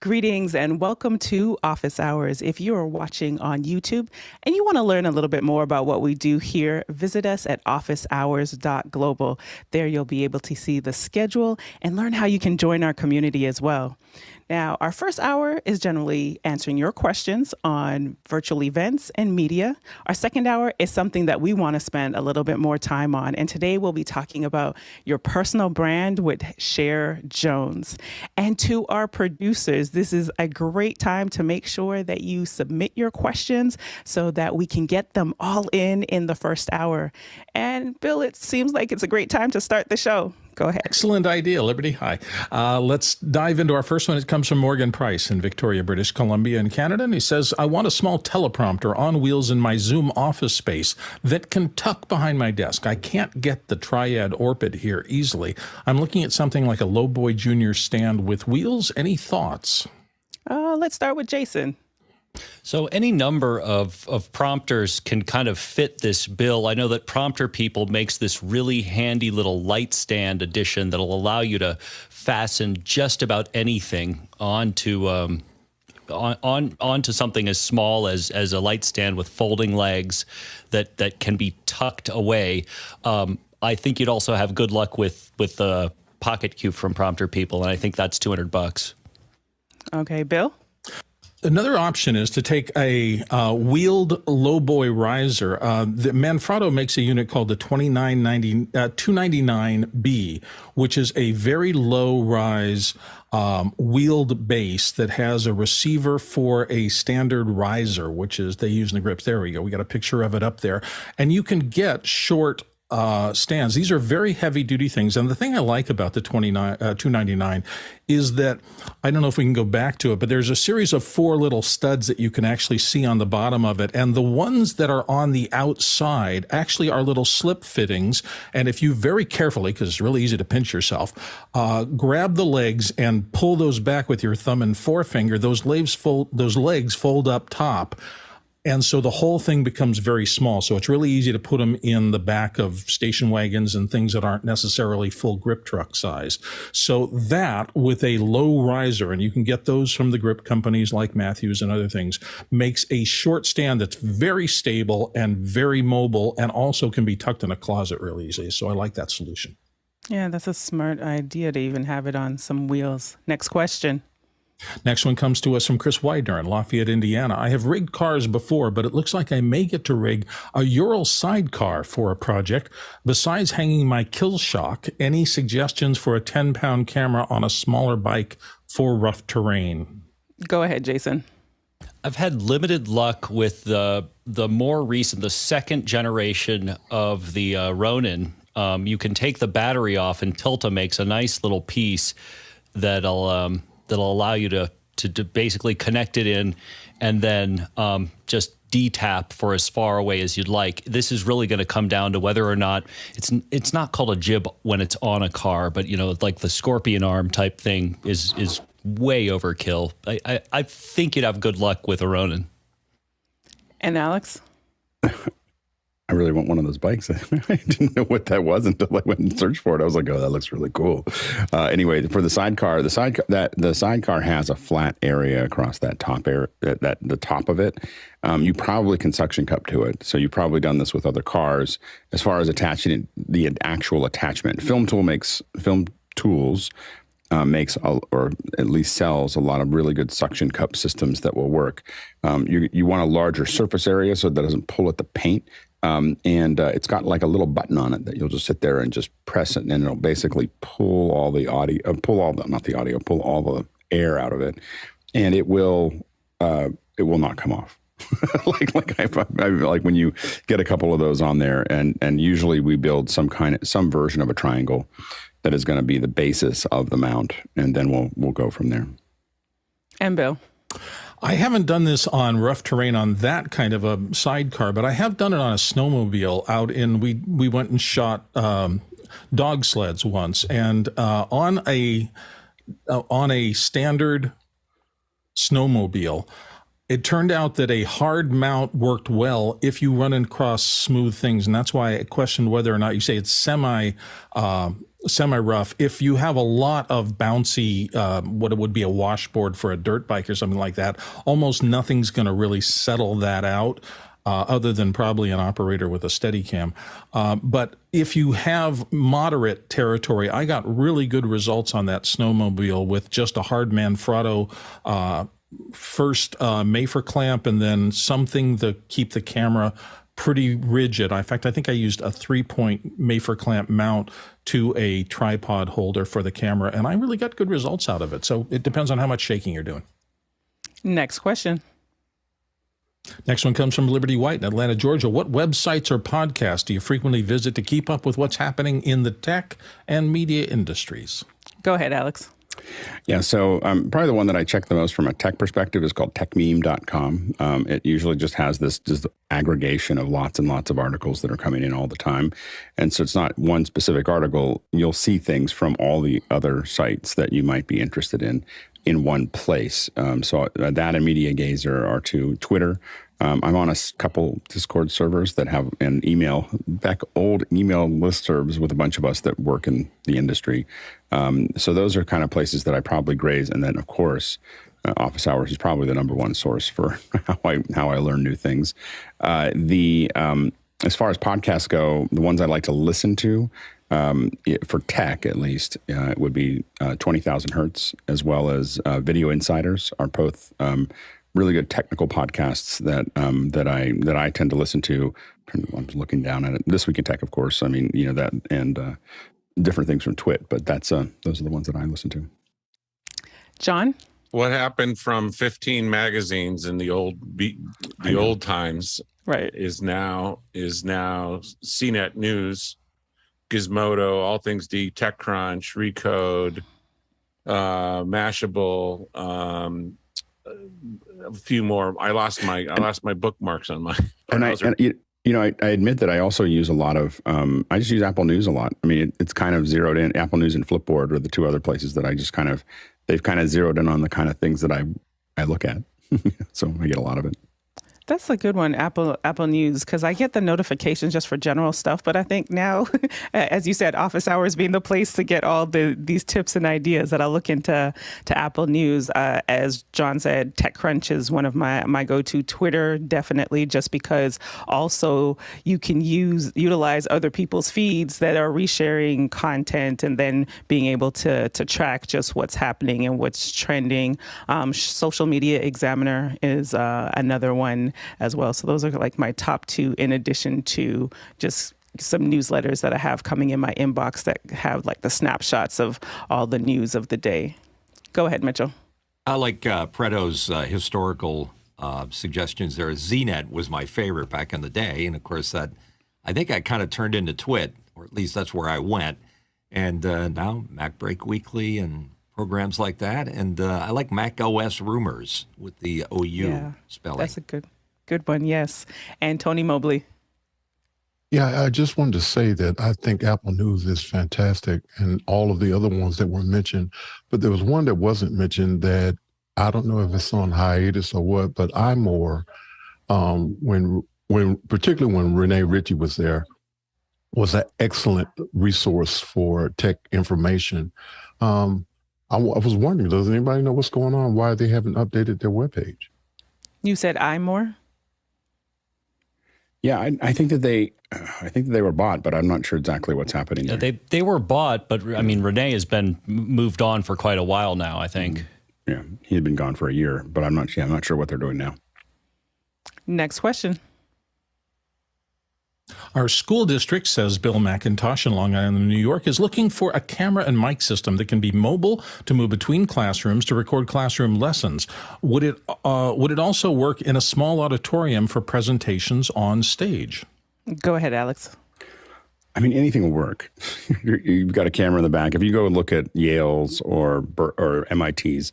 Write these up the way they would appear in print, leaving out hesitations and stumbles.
Greetings and welcome to Office Hours. If you are watching on YouTube and you want to learn a little bit more about what we do here, visit us at officehours.global. There you'll be able to see the schedule and learn how you can join our community as well. Now, our first hour is generally answering your questions on virtual events and media. Our second hour is something that we want to spend a little bit more time on. And today we'll be talking about your personal brand with Cher Jones. And to our producers, this is a great time to make sure that you submit your questions so that we can get them all in the first hour. And Bill, it seems like it's a great time to start the show. Go ahead. Excellent idea, Liberty. Hi. Let's dive into our first one. It comes from Morgan Price in Victoria, British Columbia in Canada. And he says, I want a small teleprompter on wheels in my Zoom office space that can tuck behind my desk. I can't get the triad orbit here easily. I'm looking at something like a Lowboy Jr. stand with wheels. Any thoughts? Let's start with Jason. So any number of prompters can kind of fit this bill. I know that Prompter People makes this really handy little light stand addition that'll allow you to fasten just about anything onto onto something as small as a light stand with folding legs that can be tucked away. I think you'd also have good luck with the Pocket Cube from Prompter People, and I think that's $200. Okay, Bill? Another option is to take a wheeled lowboy riser. The Manfrotto makes a unit called the 299B, which is a very low rise wheeled base that has a receiver for a standard riser, which is they use in the grips. There we go. We got a picture of it up there. And you can get short stands. These are very heavy duty things. And the thing I like about the 299 is that, I don't know if we can go back to it, but there's a series of 4 little studs that you can actually see on the bottom of it. And the ones that are on the outside actually are little slip fittings. And if you very carefully, because it's really easy to pinch yourself, grab the legs and pull those back with your thumb and forefinger, those legs fold up top. And so the whole thing becomes very small. So it's really easy to put them in the back of station wagons and things that aren't necessarily full grip truck size. So that with a low riser, and you can get those from the grip companies like Matthews and other things, makes a short stand that's very stable and very mobile and also can be tucked in a closet really easily. So I like that solution. Yeah, that's a smart idea to even have it on some wheels. Next question. Next one comes to us from Chris Widener in Lafayette, Indiana. I have rigged cars before, but it looks like I may get to rig a ural sidecar for a project. Besides hanging my killshock, any suggestions for a 10-pound camera on a smaller bike for rough terrain? Go ahead, Jason. I've had limited luck with the more recent, the second generation of the Ronin. You can take the battery off, and Tilta makes a nice little piece that'll allow you to basically connect it in and then just detap for as far away as you'd like. This is really going to come down to whether or not it's not called a jib when it's on a car, but like the scorpion arm type thing is way overkill. I think you'd have good luck with a Ronin. And Alex? I really want one of those bikes. I didn't know what that was until I went and searched for it. I was like, oh, that looks really cool. Anyway, for the sidecar, the sidecar has a flat area across that top area, the top of it. You probably can suction cup to it. So you've probably done this with other cars. As far as attaching it, the actual attachment, Film Tools makes, or at least sells, a lot of really good suction cup systems that will work. You want a larger surface area so that it doesn't pull at the paint. It's got like a little button on it that you'll just sit there and just press it, and it'll basically pull all the air out of it, and it will not come off. like when you get a couple of those on there, and usually we build some version of a triangle that is going to be the basis of the mount, and then we'll go from there. And Bill? I haven't done this on rough terrain on that kind of a sidecar, but I have done it on a snowmobile out in, we went and shot dog sleds once, and on a standard snowmobile, it turned out that a hard mount worked well if you run across smooth things, and that's why I questioned whether or not you say it's semi semi-rough. If you have a lot of bouncy, what it would be a washboard for a dirt bike or something like that, almost nothing's going to really settle that out. Other than probably an operator with a Steadicam. But if you have moderate territory, I got really good results on that snowmobile with just a Hardman Frotto first Mayfer clamp and then something to keep the camera pretty rigid. In fact, I think I used a 3-point Mayfer clamp mount to a tripod holder for the camera, and I really got good results out of it. So it depends on how much shaking you're doing. Next question. Next one comes from Liberty White in Atlanta, Georgia. What websites or podcasts do you frequently visit to keep up with what's happening in the tech and media industries? Go ahead, Alex. Yeah, so probably the one that I check the most from a tech perspective is called techmeme.com. It usually just has this just aggregation of lots and lots of articles that are coming in all the time. And so it's not one specific article. You'll see things from all the other sites that you might be interested in one place. So that and Media Gazer are two. Twitter. I'm on a couple Discord servers that have an email, old email listservs with a bunch of us that work in the industry. So those are kind of places that I probably graze. And then, of course, Office Hours is probably the number one source for how I learn new things. As far as podcasts go, the ones I like to listen to, for tech at least, it would be 20,000 Hertz, as well as Video Insiders are both really good technical podcasts that I tend to listen to. I'm looking down at it. This Week in Tech, of course. I mean, that and different things from Twit, but those are the ones that I listen to. John? What happened from 15 magazines in the old times, right, is now CNET News, Gizmodo, All Things D, TechCrunch, Recode, Mashable, a few more. I lost my bookmarks on my browser. I admit that I also use a lot of, I just use Apple News a lot. I mean, it's kind of zeroed in. Apple News and Flipboard are the two other places that I just they've kind of zeroed in on the kind of things that I look at. So I get a lot of it. That's a good one, Apple News, because I get the notifications just for general stuff. But I think now, as you said, Office Hours being the place to get all these tips and ideas, that I'll look into Apple News. As John said, TechCrunch is one of my go-to. Twitter, definitely, just because also you can utilize other people's feeds that are resharing content and then being able to track just what's happening and what's trending. Social Media Examiner is another one as well. So those are like my top two, in addition to just some newsletters that I have coming in my inbox that have like the snapshots of all the news of the day. Go ahead, Mitchell. I like Preto's historical suggestions there. ZNet was my favorite back in the day. And of course, I think I kind of turned into Twit, or at least that's where I went. And now MacBreak Weekly and programs like that. And I like Mac OS Rumors with the OU spelling. That's a good one, yes. And Tony Mobley. Yeah, I just wanted to say that I think Apple News is fantastic and all of the other ones that were mentioned. But there was one that wasn't mentioned that I don't know if it's on hiatus or what, but iMore, particularly when Renee Ritchie was there, was an excellent resource for tech information. I was wondering, does anybody know what's going on? Why they haven't updated their webpage? You said iMore? Yeah, I think that they were bought, but I'm not sure exactly what's happening there. They were bought, but I mean, Renee has been moved on for quite a while now, I think. Yeah, he had been gone for a year, but I'm not sure what they're doing now. Next question. Our school district, says Bill McIntosh in Long Island, New York, is looking for a camera and mic system that can be mobile to move between classrooms to record classroom lessons. Would it also work in a small auditorium for presentations on stage? Go ahead, Alex. I mean, anything will work. You've got a camera in the back. If you go and look at Yale's or MIT's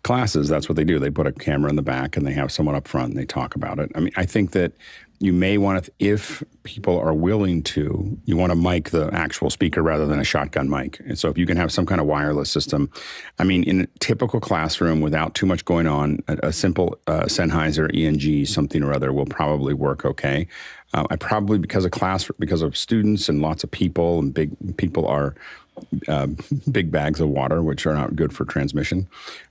classes, that's what they do. They put a camera in the back and they have someone up front and they talk about it. I mean, I think that you may want to, if people are willing to, you want to mic the actual speaker rather than a shotgun mic. And so if you can have some kind of wireless system, I mean, in a typical classroom without too much going on, a simple Sennheiser ENG something or other will probably work okay. I probably, because of students and lots of people and big people are big bags of water, which are not good for transmission.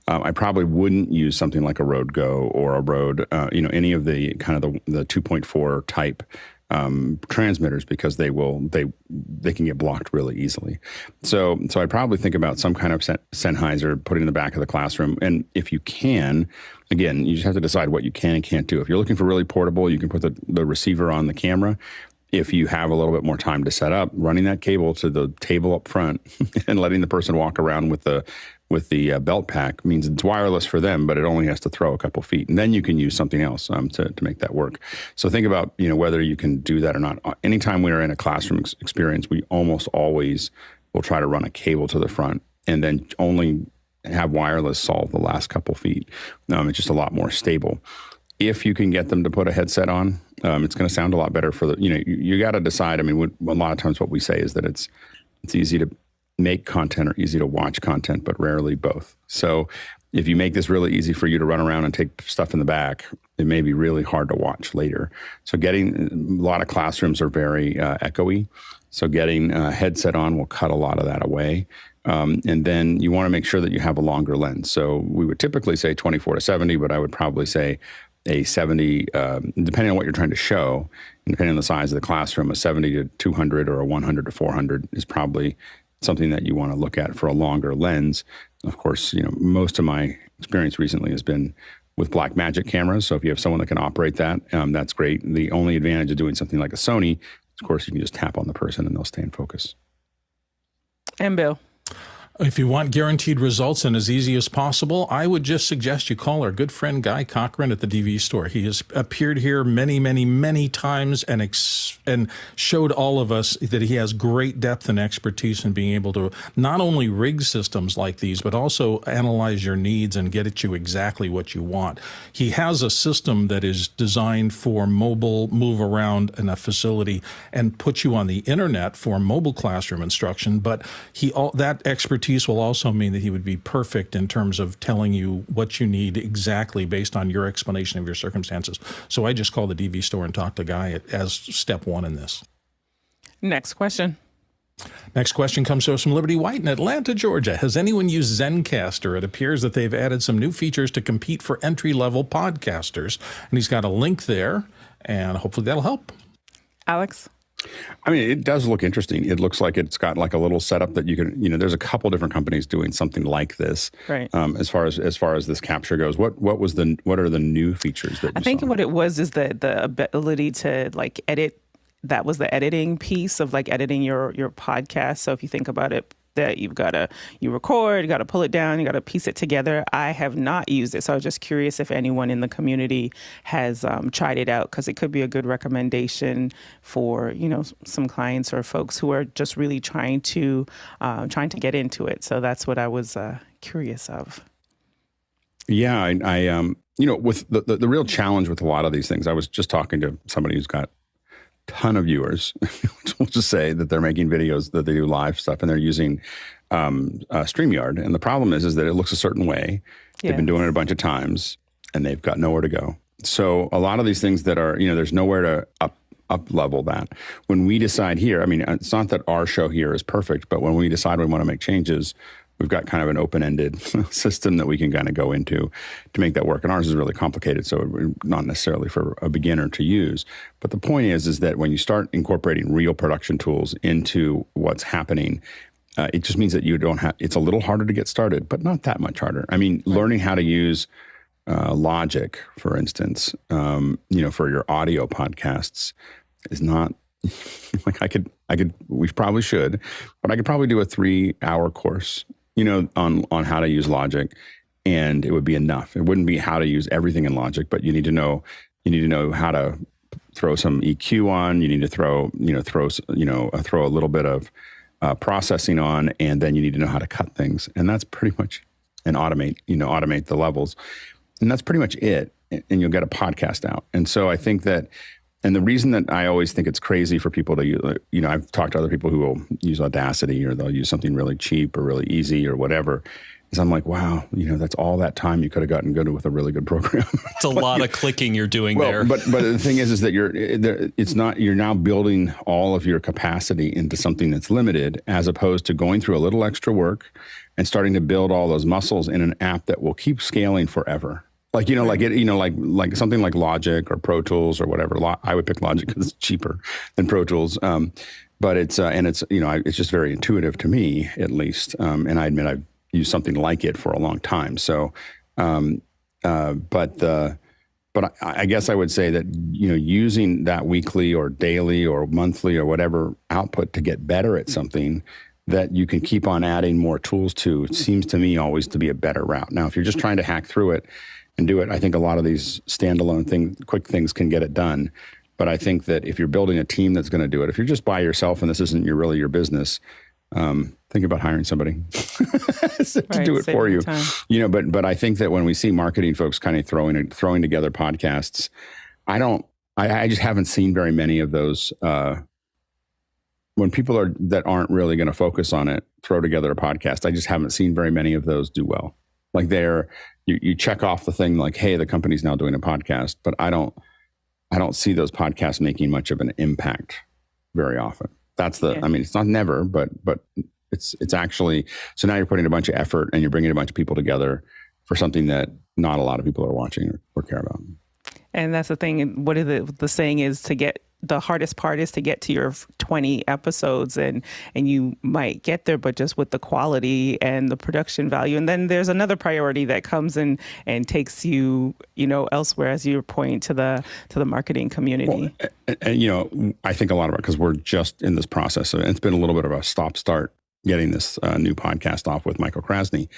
I probably wouldn't use something like a Rode Go or a Rode, any of the kind of the 2.4 type transmitters, because they can get blocked really easily. So I probably think about some kind of Sennheiser, put it in the back of the classroom. And if you can, again, you just have to decide what you can and can't do. If you're looking for really portable, you can put the receiver on the camera. If you have a little bit more time to set up, running that cable to the table up front and letting the person walk around with the belt pack means it's wireless for them, but it only has to throw a couple feet. And then you can use something else to make that work. So think about, whether you can do that or not. Anytime we are in a classroom experience, we almost always will try to run a cable to the front and then only have wireless solve the last couple feet. It's just a lot more stable. If you can get them to put a headset on, it's going to sound a lot better for you got to decide. I mean, a lot of times what we say is that it's easy to make content or easy to watch content, but rarely both. So if you make this really easy for you to run around and take stuff in the back, it may be really hard to watch later. So a lot of classrooms are very echoey. So getting a headset on will cut a lot of that away. And then you want to make sure that you have a longer lens. So we would typically say 24 to 70, but I would probably say a 70, depending on what you're trying to show, and depending on the size of the classroom, a 70 to 200 or a 100 to 400 is probably something that you want to look at for a longer lens. Of course, most of my experience recently has been with BlackMagic cameras. So if you have someone that can operate that, that's great. The only advantage of doing something like a Sony, of course, you can just tap on the person and they'll stay in focus. And Bill? If you want guaranteed results and as easy as possible, I would just suggest you call our good friend Guy Cochran at the DV store. He has appeared here many, many, many times and showed all of us that he has great depth and expertise in being able to not only rig systems like these, but also analyze your needs and get at you exactly what you want. He has a system that is designed for mobile, move around in a facility and put you on the internet for mobile classroom instruction, but that expertise will also mean that he would be perfect in terms of telling you what you need exactly based on your explanation of your circumstances. So I just call the DV store and talk to Guy as step one in this. Next question. Next question comes to us from Liberty White in Atlanta, Georgia. Has anyone used Zencastr? It appears that they've added some new features to compete for entry-level podcasters. And he's got a link there, and hopefully that'll help. Alex? I mean, it does look interesting. It looks like it's got like a little setup that you can, there's a couple different companies doing something like this. Right. As far as this capture goes, what are the new features that you I think saw? what it was is the ability to like edit. That was the editing piece of like editing your podcast. So if you think about it, that you record, you got to pull it down, you got to piece it together. I have not used it. So I was just curious if anyone in the community has tried it out, because it could be a good recommendation for, some clients or folks who are just really trying to get into it. So that's what I was curious of. Yeah, I with the real challenge with a lot of these things, I was just talking to somebody who's got ton of viewers. We'll just say that they're making videos, that they do live stuff, and they're using StreamYard. And the problem is that it looks a certain way. They've been doing it a bunch of times, and they've got nowhere to go. So a lot of these things that are, there's nowhere to up level that. When we decide here, I mean, it's not that our show here is perfect, but when we decide we want to make changes, we've got kind of an open-ended system that we can kind of go into to make that work. And ours is really complicated, so not necessarily for a beginner to use. But the point is that when you start incorporating real production tools into what's happening, it just means that it's a little harder to get started, but not that much harder. I mean, learning how to use Logic, for instance, for your audio podcasts is not like we probably should, but I could probably do a 3-hour course on how to use Logic, and it would be enough. It wouldn't be how to use everything in Logic, but you need to know how to throw some EQ on. You need to throw a little bit of processing on, and then you need to know how to cut things. And that's pretty much, and automate the levels. And that's pretty much it. And you'll get a podcast out. And so I think that, and the reason that I always think it's crazy for people to use, I've talked to other people who will use Audacity, or they'll use something really cheap or really easy or whatever. I'm like, wow, that's all that time you could have gotten good with a really good program. It's a lot of clicking you're doing there. But the thing is that you're now building all of your capacity into something that's limited, as opposed to going through a little extra work and starting to build all those muscles in an app that will keep scaling forever. Like, like something like Logic or Pro Tools or whatever. I would pick Logic because it's cheaper than Pro Tools. But it's just very intuitive to me, at least. And I admit I've used something like it for a long time. So, but I guess I would say that, using that weekly or daily or monthly or whatever output to get better at something that you can keep on adding more tools to, it seems to me always to be a better route. Now, if you're just trying to hack through it and do it, I think a lot of these standalone quick things can get it done. But I think that if you're building a team that's going to do it, if you're just by yourself and this isn't really your business, think about hiring somebody to do it for you. But I think that when we see marketing folks kind of throwing together podcasts, I just haven't seen very many of those. When people that aren't really going to focus on it, throw together a podcast, I just haven't seen very many of those do well. Like you check off the thing like, hey, the company's now doing a podcast, but I don't see those podcasts making much of an impact very often. I mean, it's not never, but it's actually, so now you're putting a bunch of effort and you're bringing a bunch of people together for something that not a lot of people are watching or care about. And that's the thing. What is the saying is the hardest part is to get to your 20 episodes and you might get there, but just with the quality and the production value. And then there's another priority that comes in and takes you, elsewhere, as you point to the marketing community. Well, and I think a lot about it because we're just in this process. And it's been a little bit of a stop-start getting this new podcast off with Michael Krasny.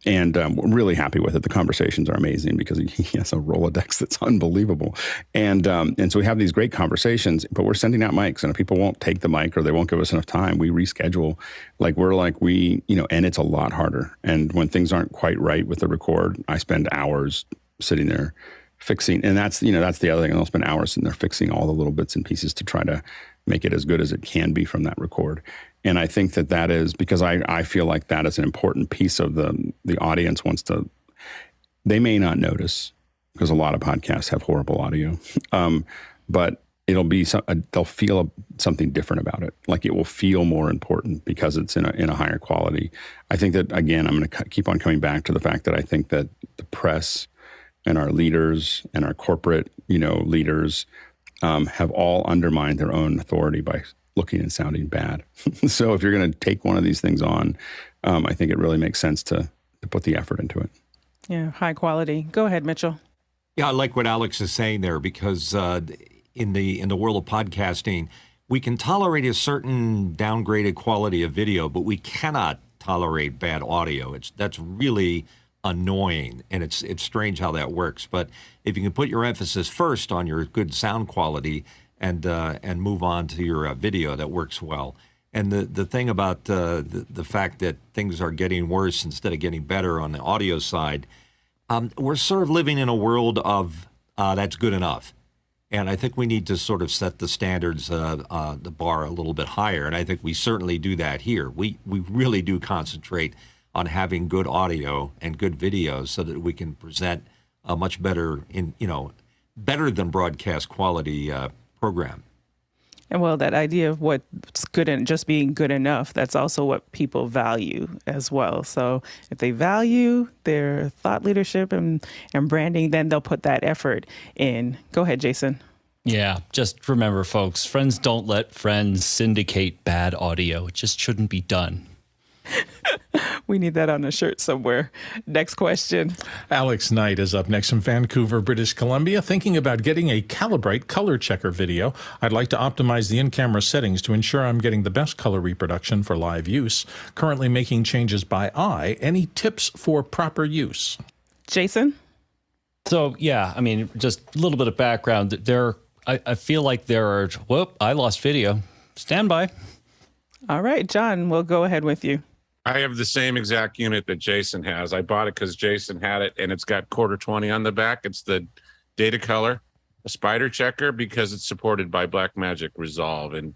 And we're really happy with it. The conversations are amazing because he has a Rolodex that's unbelievable. And so we have these great conversations, but we're sending out mics. And if people won't take the mic or they won't give us enough time, we reschedule. And it's a lot harder. And when things aren't quite right with the record, I spend hours sitting there fixing. And that's the other thing. I'll spend hours sitting there fixing all the little bits and pieces to try to make it as good as it can be from that record. And I think that is because I feel like that is an important piece of the audience wants to, they may not notice because a lot of podcasts have horrible audio, but it'll be, they'll feel something different about it. Like it will feel more important because it's in a higher quality. I think that, again, I'm going to keep on coming back to the fact that I think that the press and our leaders and our corporate, leaders have all undermined their own authority by looking and sounding bad. So if you're going to take one of these things on, I think it really makes sense to put the effort into it. Yeah, high quality. Go ahead, Mitchell. Yeah, I like what Alex is saying there because in the world of podcasting, we can tolerate a certain downgraded quality of video, but we cannot tolerate bad audio. That's really annoying, and it's strange how that works. But if you can put your emphasis first on your good sound quality and move on to your video, that works well. And the thing about the fact that things are getting worse instead of getting better on the audio side, we're sort of living in a world of that's good enough. And I think we need to sort of set the standards, the bar a little bit higher. And I think we certainly do that here. We really do concentrate on having good audio and good videos so that we can present a much better, better than broadcast quality program. And well, that idea of what's good and just being good enough, that's also what people value as well. So if they value their thought leadership and branding, then they'll put that effort in. Go ahead, Jason. Yeah, just remember, folks, friends don't let friends syndicate bad audio. It just shouldn't be done. We need that on a shirt somewhere. Next question. Alex Knight is up next from Vancouver, British Columbia, thinking about getting a Calibrite ColorChecker video. I'd like to optimize the in-camera settings to ensure I'm getting the best color reproduction for live use. Currently making changes by eye. Any tips for proper use? Jason? So, yeah, I mean, just a little bit of background. I feel like there are, I lost video. Stand by. All right, John, we'll go ahead with you. I have the same exact unit that Jason has. I bought it because Jason had it, and it's got quarter 20 on the back. It's the Data Color, a spider checker, because it's supported by BlackMagic Resolve. And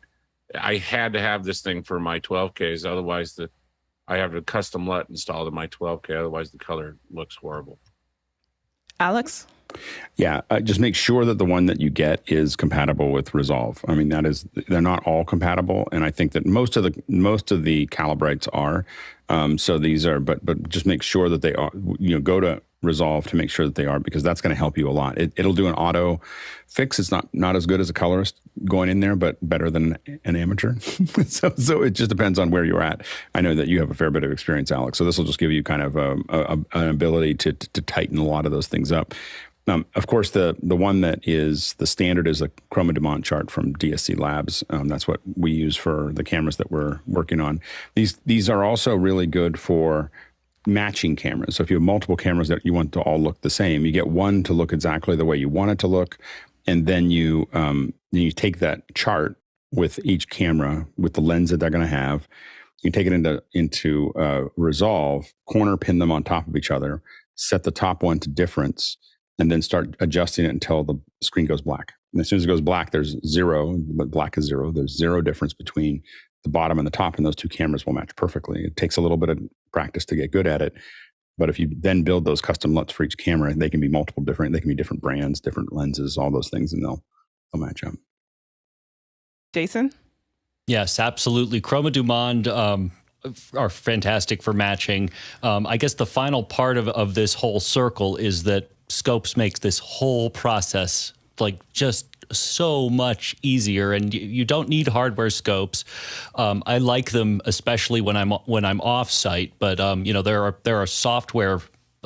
I had to have this thing for my 12Ks. Otherwise, the I have a custom LUT installed in my 12K. Otherwise, the color looks horrible. Alex? Yeah, just make sure that the one that you get is compatible with Resolve. I mean, they're not all compatible, and I think that most of the Calibrites are. So these are, but just make sure that they are. Go to Resolve to make sure that they are, because that's going to help you a lot. It'll do an auto fix. It's not as good as a colorist going in there, but better than an amateur. so it just depends on where you're at. I know that you have a fair bit of experience, Alex. So this will just give you kind of an ability to tighten a lot of those things up. Of course, the one that is the standard is a chroma chart from DSC Labs. That's what we use for the cameras that we're working on. These are also really good for matching cameras. So if you have multiple cameras that you want to all look the same, you get one to look exactly the way you want it to look, and then you take that chart with each camera with the lens that they're going to have. You take it into Resolve, corner pin them on top of each other, set the top one to difference, and then start adjusting it until the screen goes black. And as soon as it goes black, there's zero, but black is zero. There's zero difference between the bottom and the top, and those two cameras will match perfectly. It takes a little bit of practice to get good at it. But if you then build those custom LUTs for each camera, they can be they can be different brands, different lenses, all those things, and they'll match up. Jason? Yes, absolutely. Chroma du Monde are fantastic for matching. I guess the final part of this whole circle is that Scopes makes this whole process like just so much easier, and you don't need hardware scopes. I like them especially when I'm off site, but there are software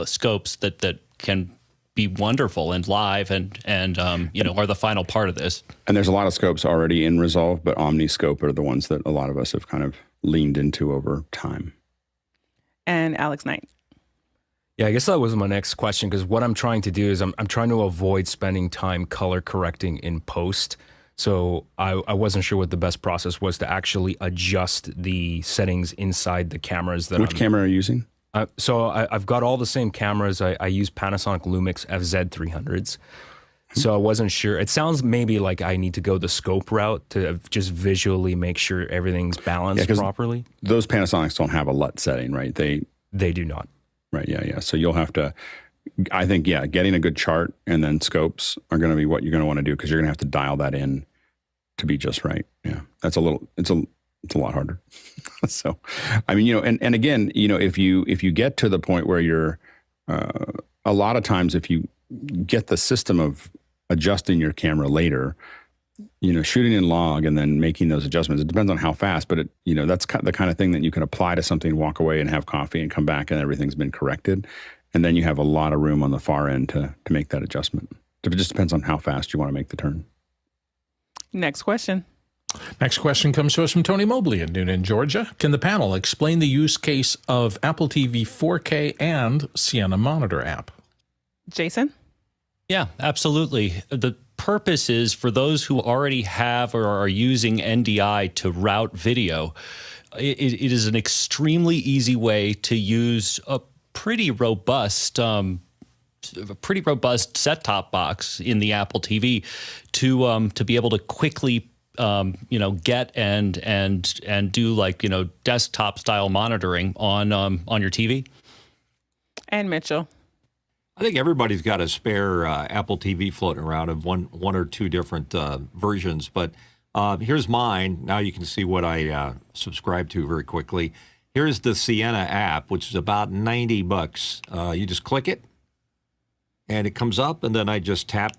scopes that can be wonderful and live and are the final part of this. And there's a lot of scopes already in Resolve, but Omniscope are the ones that a lot of us have kind of leaned into over time. And Alex Knight. Yeah, I guess that was my next question, because what I'm trying to do is I'm trying to avoid spending time color correcting in post. So I wasn't sure what the best process was to actually adjust the settings inside the cameras. Which camera are you using? So I've got all the same cameras. I use Panasonic Lumix FZ300s. So I wasn't sure. It sounds maybe like I need to go the scope route to just visually make sure everything's balanced properly. Those Panasonics don't have a LUT setting, right? They do not. Right, yeah. So you'll have to, I think, getting a good chart and then scopes are going to be what you're going to want to do, because you're going to have to dial that in to be just right. Yeah, it's a lot harder. So, I mean, and again, if you get to the point where you're, a lot of times if you get the system of adjusting your camera later, shooting in log and then making those adjustments, it depends on how fast, but that's the kind of thing that you can apply to something, walk away and have coffee and come back and everything's been corrected. And then you have a lot of room on the far end to make that adjustment. It just depends on how fast you want to make the turn. Next question. Next question comes to us from Tony Mobley in Noonan, Georgia. Can the panel explain the use case of Apple TV 4K and Sienna monitor app? Jason? Yeah, absolutely. The purpose is for those who already have or are using NDI to route video. It is an extremely easy way to use a pretty robust set-top box in the Apple TV to be able to quickly get and do desktop style monitoring on your TV. And Mitchell. I think everybody's got a spare Apple TV floating around of one or two different versions, but here's mine. Now you can see what I subscribe to very quickly. Here's the Sienna app, which is about $90. You just click it, and it comes up, and then I just tap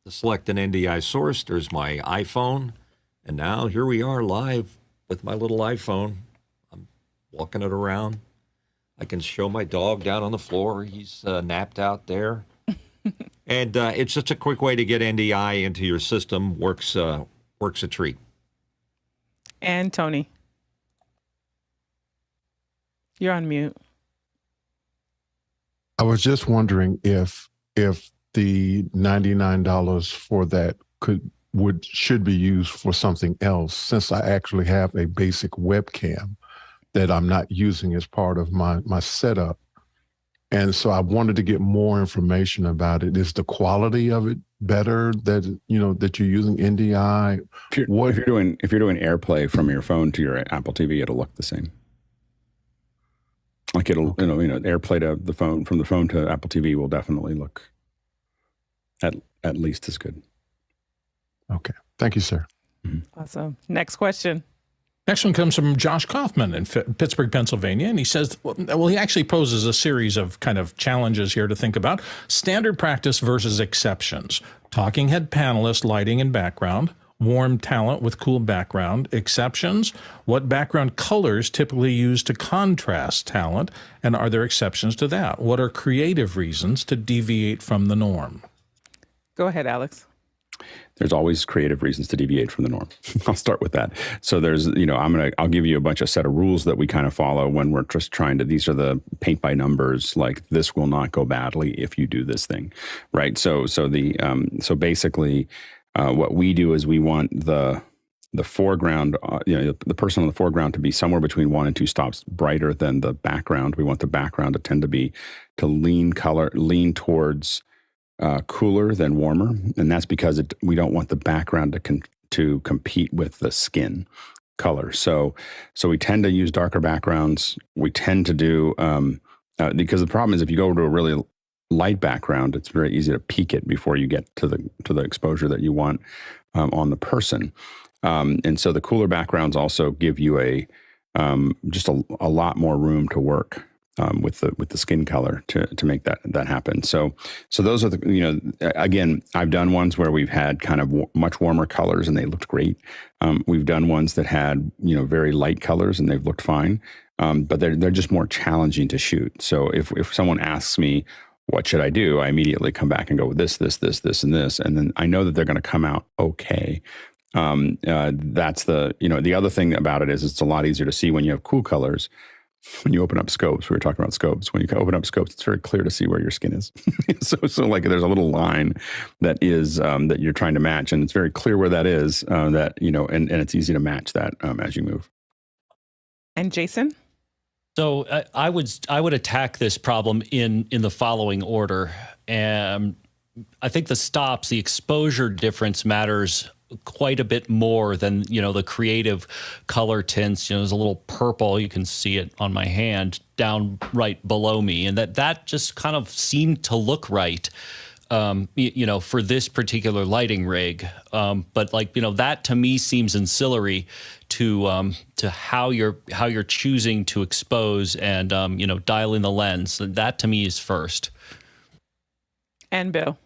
to select an NDI source. There's my iPhone, and now here we are live with my little iPhone. I'm walking it around. I can show my dog down on the floor. He's napped out there. And it's just a quick way to get NDI into your system. Works a treat. And Tony. You're on mute. I was just wondering if the $99 for that should be used for something else, since I actually have a basic webcam that I'm not using as part of my setup. And so I wanted to get more information about it. Is the quality of it better that you're using NDI? If you're doing AirPlay from your phone to your Apple TV, it'll look the same. Like it'll, AirPlay to the phone, from the phone to Apple TV will definitely look at least as good. Okay. Thank you, sir. Awesome. Next question. Next one comes from Josh Kaufman in Pittsburgh, Pennsylvania, and he says, well, he actually poses a series of kind of challenges here to think about. Standard practice versus exceptions. Talking head panelist, lighting and background. Warm talent with cool background. Exceptions. What background colors typically used to contrast talent, and are there exceptions to that? What are creative reasons to deviate from the norm? Go ahead, Alex. There's always creative reasons to deviate from the norm. I'll start with that. So there's, I'll give you a bunch of set of rules that we kind of follow when we're just trying to, these are the paint by numbers, like this will not go badly if you do this thing, right? So basically what we do is we want the foreground, the person on the foreground to be somewhere between 1 and 2 stops brighter than the background. We want the background to tend to lean towards cooler than warmer, and that's because we don't want the background to compete with the skin color. So we tend to use darker backgrounds. We tend to do because the problem is if you go to a really light background, it's very easy to peak it before you get to the exposure that you want on the person. And so the cooler backgrounds also give you just a lot more room to work with the skin color to make that happen. So those are again, I've done ones where we've had kind of much warmer colors and they looked great. We've done ones that had very light colors and they've looked fine, but they're just more challenging to shoot. So if someone asks me what should I do, I immediately come back and go this, and this, and then I know that they're going to come out okay. That's the other thing about it is it's a lot easier to see when you have cool colors. When you open up scopes, we were talking about scopes. When you open up scopes, it's very clear to see where your skin is. so like there's a little line that is that you're trying to match, and it's very clear where that is. And it's easy to match that as you move. And Jason? So I would attack this problem in the following order. I think the exposure difference matters quite a bit more than the creative color tints. There's a little purple, you can see it on my hand down right below me, and that just kind of seemed to look right for this particular lighting rig, but that to me seems ancillary to how you're choosing to expose and dialing the lens. That to me is first. And Bill?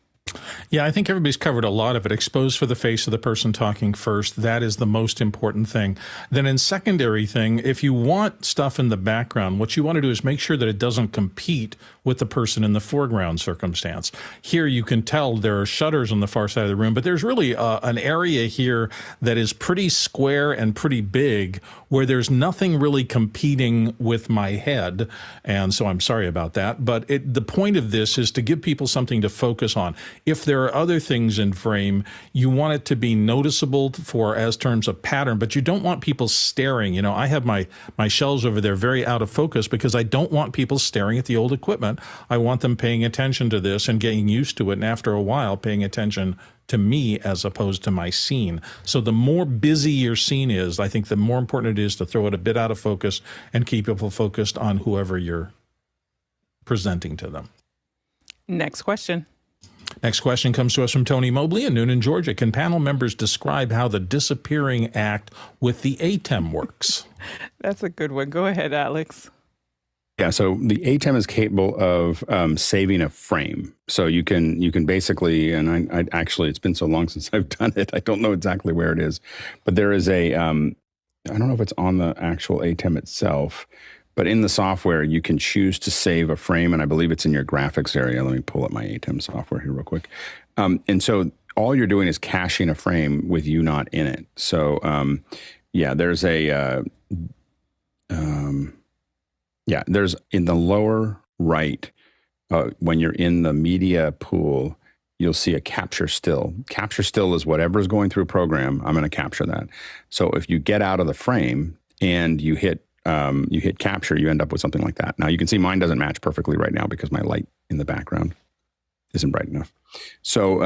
Yeah, I think everybody's covered a lot of it. Expose for the face of the person talking first. That is the most important thing. Then in secondary thing, if you want stuff in the background, what you want to do is make sure that it doesn't compete with the person in the foreground circumstance. Here you can tell there are shutters on the far side of the room, but there's really an area here that is pretty square and pretty big where there's nothing really competing with my head. And so I'm sorry about that. But the point of this is to give people something to focus on. If there are other things in frame, you want it to be noticeable as terms of pattern, but you don't want people staring. I have my shelves over there very out of focus because I don't want people staring at the old equipment. I want them paying attention to this and getting used to it, and after a while paying attention to me as opposed to my scene. So the more busy your scene is, I think the more important it is to throw it a bit out of focus and keep people focused on whoever you're presenting to them. Next question. Next question comes to us from Tony Mobley in Noonan, Georgia. Can panel members describe how the disappearing act with the ATEM works? That's a good one. Go ahead, Alex. Yeah, so the ATEM is capable of saving a frame. So you can basically, and I actually, it's been so long since I've done it, I don't know exactly where it is, but there is I don't know if it's on the actual ATEM itself, but in the software, you can choose to save a frame, and I believe it's in your graphics area. Let me pull up my ATEM software here real quick. And so all you're doing is caching a frame with you not in it. So there's there's in the lower right, when you're in the media pool, you'll see a capture still. Capture still is whatever's going through a program, I'm going to capture that. So if you get out of the frame and you hit capture, you end up with something like that. Now you can see mine doesn't match perfectly right now because my light in the background isn't bright enough. So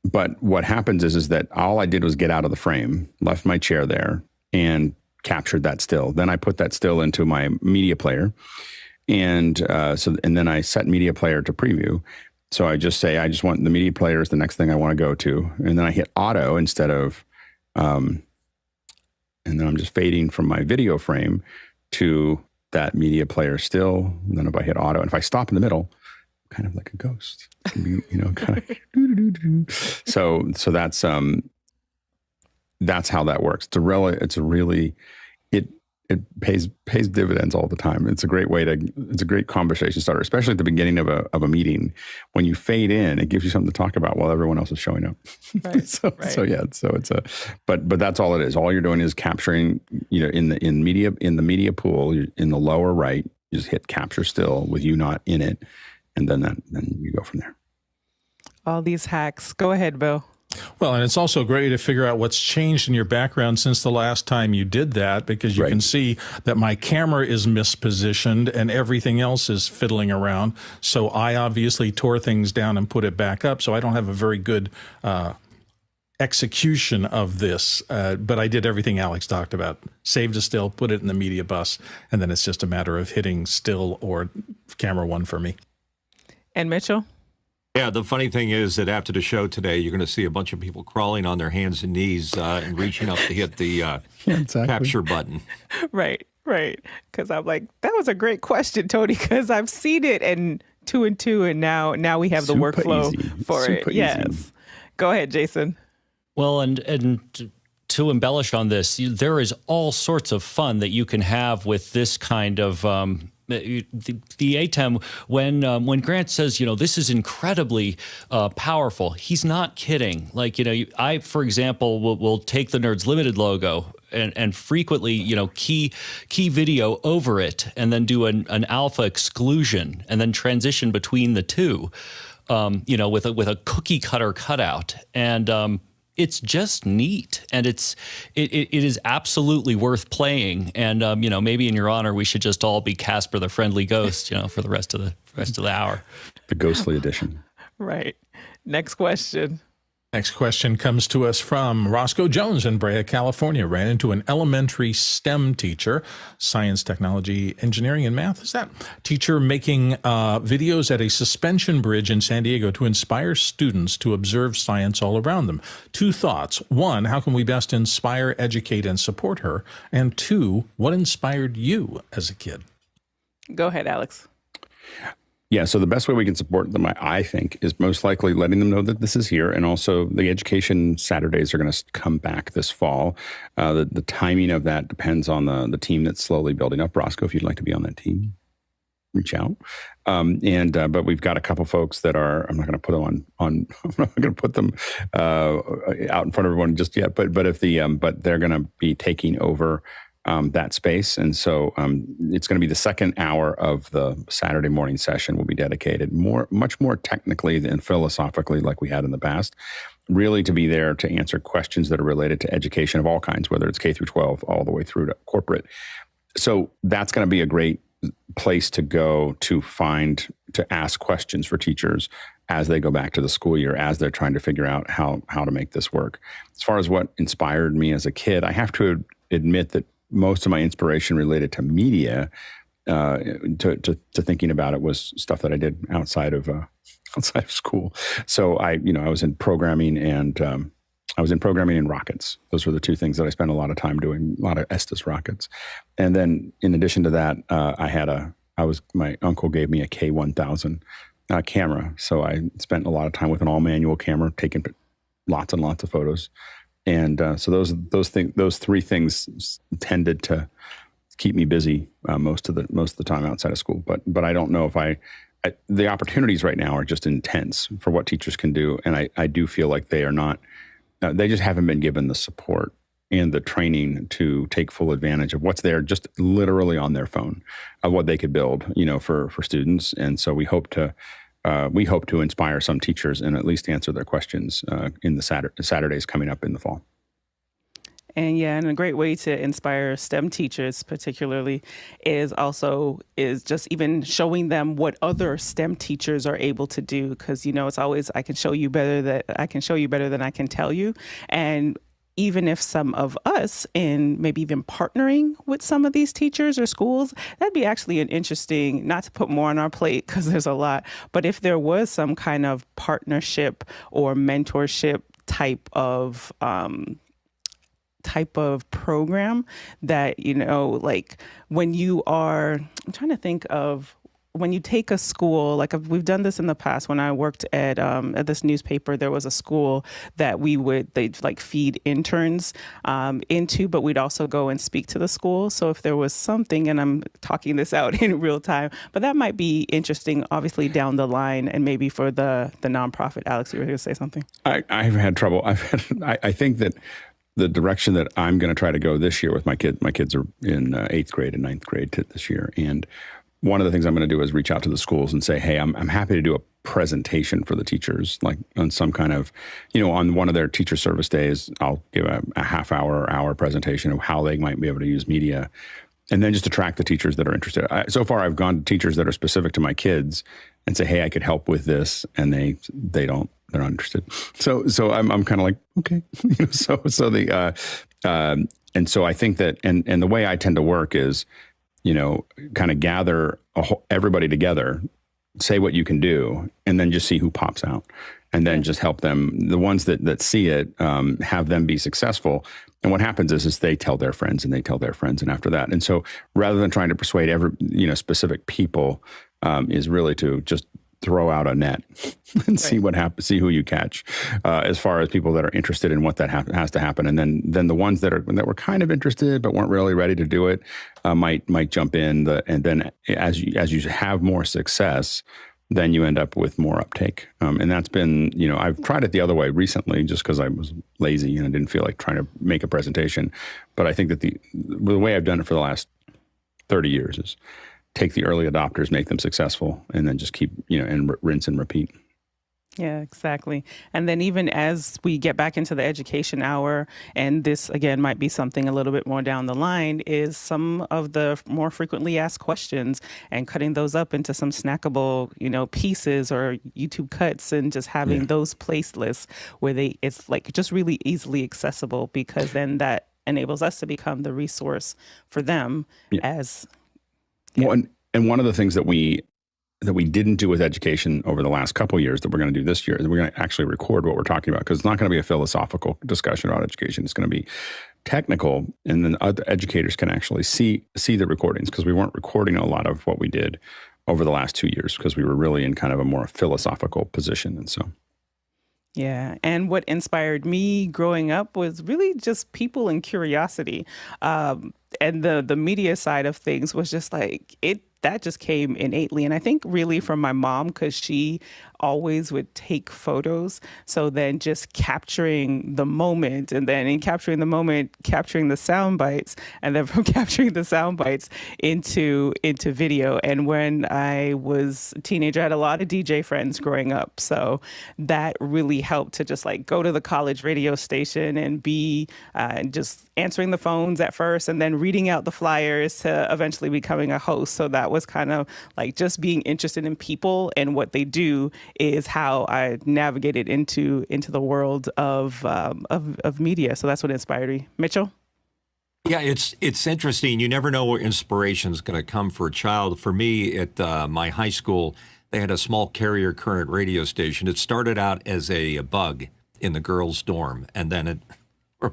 but what happens is that all I did was get out of the frame, left my chair there, and captured that still. Then I put that still into my media player. And then I set media player to preview. So I just say, I just want the media player is the next thing I want to go to. And then I hit auto instead of, and then I'm just fading from my video frame to that media player still. And then if I hit auto, and if I stop in the middle, kind of like a ghost, it can be, kind of so that's how that works. It pays dividends all the time. It's a great conversation starter, especially at the beginning of a meeting. When you fade in, it gives you something to talk about while everyone else is showing up. Right. So it's but that's all it is. All you're doing is capturing, in the media pool, in the lower right, you just hit capture still with you not in it. And then you go from there. All these hacks. Go ahead, Bill. Well, and it's also great to figure out what's changed in your background since the last time you did that, because you can see that my camera is mispositioned and everything else is fiddling around. So I obviously tore things down and put it back up. So I don't have a very good execution of this, but I did everything Alex talked about. Saved a still, put it in the media bus, and then it's just a matter of hitting still or camera one for me. And Mitchell? Yeah, the funny thing is that after the show today, you're going to see a bunch of people crawling on their hands and knees and reaching up to hit the capture button. Right. Because I'm like, that was a great question, Tony, because I've seen it and two, and now we have the workflow for it. Easy. Yes. Go ahead, Jason. Well, and to embellish on this, there is all sorts of fun that you can have with this kind of the ATEM. When Grant says, this is incredibly powerful, he's not kidding. Like, I, for example, will take the Nerds Limited logo and frequently, key video over it and then do an alpha exclusion and then transition between the two, with a cookie cutter cutout. And it's just neat, and it is absolutely worth playing. And maybe in your honor, we should just all be Casper the Friendly Ghost, for the rest of the hour. The ghostly edition. Right. Next question. Next question comes to us from Roscoe Jones in Brea, California. Ran into an elementary STEM teacher, science, technology, engineering, and math. Is that teacher making videos at a suspension bridge in San Diego to inspire students to observe science all around them? Two thoughts. One, how can we best inspire, educate, and support her? And two, what inspired you as a kid? Go ahead, Alex. Yeah, so the best way we can support them, I think, is most likely letting them know that this is here. And also the education Saturdays are going to come back this fall. The timing of that depends on the team that's slowly building up. Roscoe, if you'd like to be on that team, reach out. But we've got a couple folks that are, I'm not going to put them on I'm not going to put them out in front of everyone just yet. But they're going to be taking over that space. And so it's going to be the second hour of the Saturday morning session will be dedicated much more technically than philosophically like we had in the past, really to be there to answer questions that are related to education of all kinds, whether it's K through 12 all the way through to corporate. So that's going to be a great place to go to ask questions for teachers as they go back to the school year, as they're trying to figure out how to make this work. As far as what inspired me as a kid, I have to admit that most of my inspiration related to media, to thinking about it, was stuff that I did outside of school. So I was in programming and rockets. Those were the two things that I spent a lot of time doing, a lot of Estes rockets. And then in addition to that, my uncle gave me a K1000 camera. So I spent a lot of time with an all manual camera, taking lots and lots of photos. And so those three things tended to keep me busy most of the time outside of school. But I don't know if the opportunities right now are just intense for what teachers can do, and I do feel like they are not. They just haven't been given the support and the training to take full advantage of what's there, just literally on their phone, of what they could build, for students. And so we hope to inspire some teachers and at least answer their questions in the Saturdays coming up in the fall. And a great way to inspire STEM teachers particularly is just even showing them what other STEM teachers are able to do. Because, it's always, I can show you better than I can tell you. And even if some of us, in maybe even partnering with some of these teachers or schools, that'd be actually an interesting, not to put more on our plate because there's a lot, but if there was some kind of partnership or mentorship type of program that, like when you are, I'm trying to think of, when you take a school, like we've done this in the past. When I worked at this newspaper, there was a school that they'd like feed interns into, but we'd also go and speak to the school. So if there was something, and I'm talking this out in real time, but that might be interesting, obviously down the line, and maybe for the nonprofit. Alex, you were going to say something? I've had trouble. I think that the direction that I'm going to try to go this year with my kids are in 8th grade and 9th grade this year, and one of the things I'm going to do is reach out to the schools and say, hey, I'm happy to do a presentation for the teachers, like on some kind of, on one of their teacher service days, I'll give a half hour presentation of how they might be able to use media, and then just attract the teachers that are interested. So far, I've gone to teachers that are specific to my kids and say, hey, I could help with this, and they're not interested. So I'm kind of like, okay, and so I think that, and the way I tend to work is, kind of gather everybody together, say what you can do, and then just see who pops out, and then just help them. The ones that see it, have them be successful. And what happens is they tell their friends, and they tell their friends, and after that. And so rather than trying to persuade specific people, is really to just throw out a net and see what happens, see who you catch, as far as people that are interested in what that has to happen. And then the ones that were kind of interested but weren't really ready to do it, might jump in. And then as you have more success, then you end up with more uptake. And that's been, I've tried it the other way recently just because I was lazy and I didn't feel like trying to make a presentation. But I think that the way I've done it for the last 30 years is take the early adopters, make them successful, and then just keep, and rinse and repeat. Yeah, exactly. And then even as we get back into the education hour, and this again might be something a little bit more down the line, is some of the more frequently asked questions and cutting those up into some snackable, pieces or YouTube cuts, and just having those playlists where it's like just really easily accessible, because then that enables us to become the resource for them as. Yeah. Well, and one of the things that we didn't do with education over the last couple of years that we're going to do this year is we're going to actually record what we're talking about, because it's not going to be a philosophical discussion about education. It's going to be technical, and then other educators can actually see the recordings, because we weren't recording a lot of what we did over the last 2 years because we were really in kind of a more philosophical position. And so. Yeah. And what inspired me growing up was really just people and curiosity. And the media side of things was just like that just came innately. And I think really from my mom, because she always would take photos. So then just capturing the moment, and then in capturing the moment, capturing the sound bites, and then from capturing the sound bites into video. And when I was a teenager, I had a lot of DJ friends growing up. So that really helped to just like go to the college radio station and be just answering the phones at first, and then reading out the flyers to eventually becoming a host. So that was kind of like just being interested in people and what they do is how I navigated into the world of media. So that's what inspired me. Mitchell? Yeah, it's interesting. You never know where inspiration is going to come for a child. For me, at my high school, they had a small carrier current radio station. It started out as a bug in the girls' dorm, and then it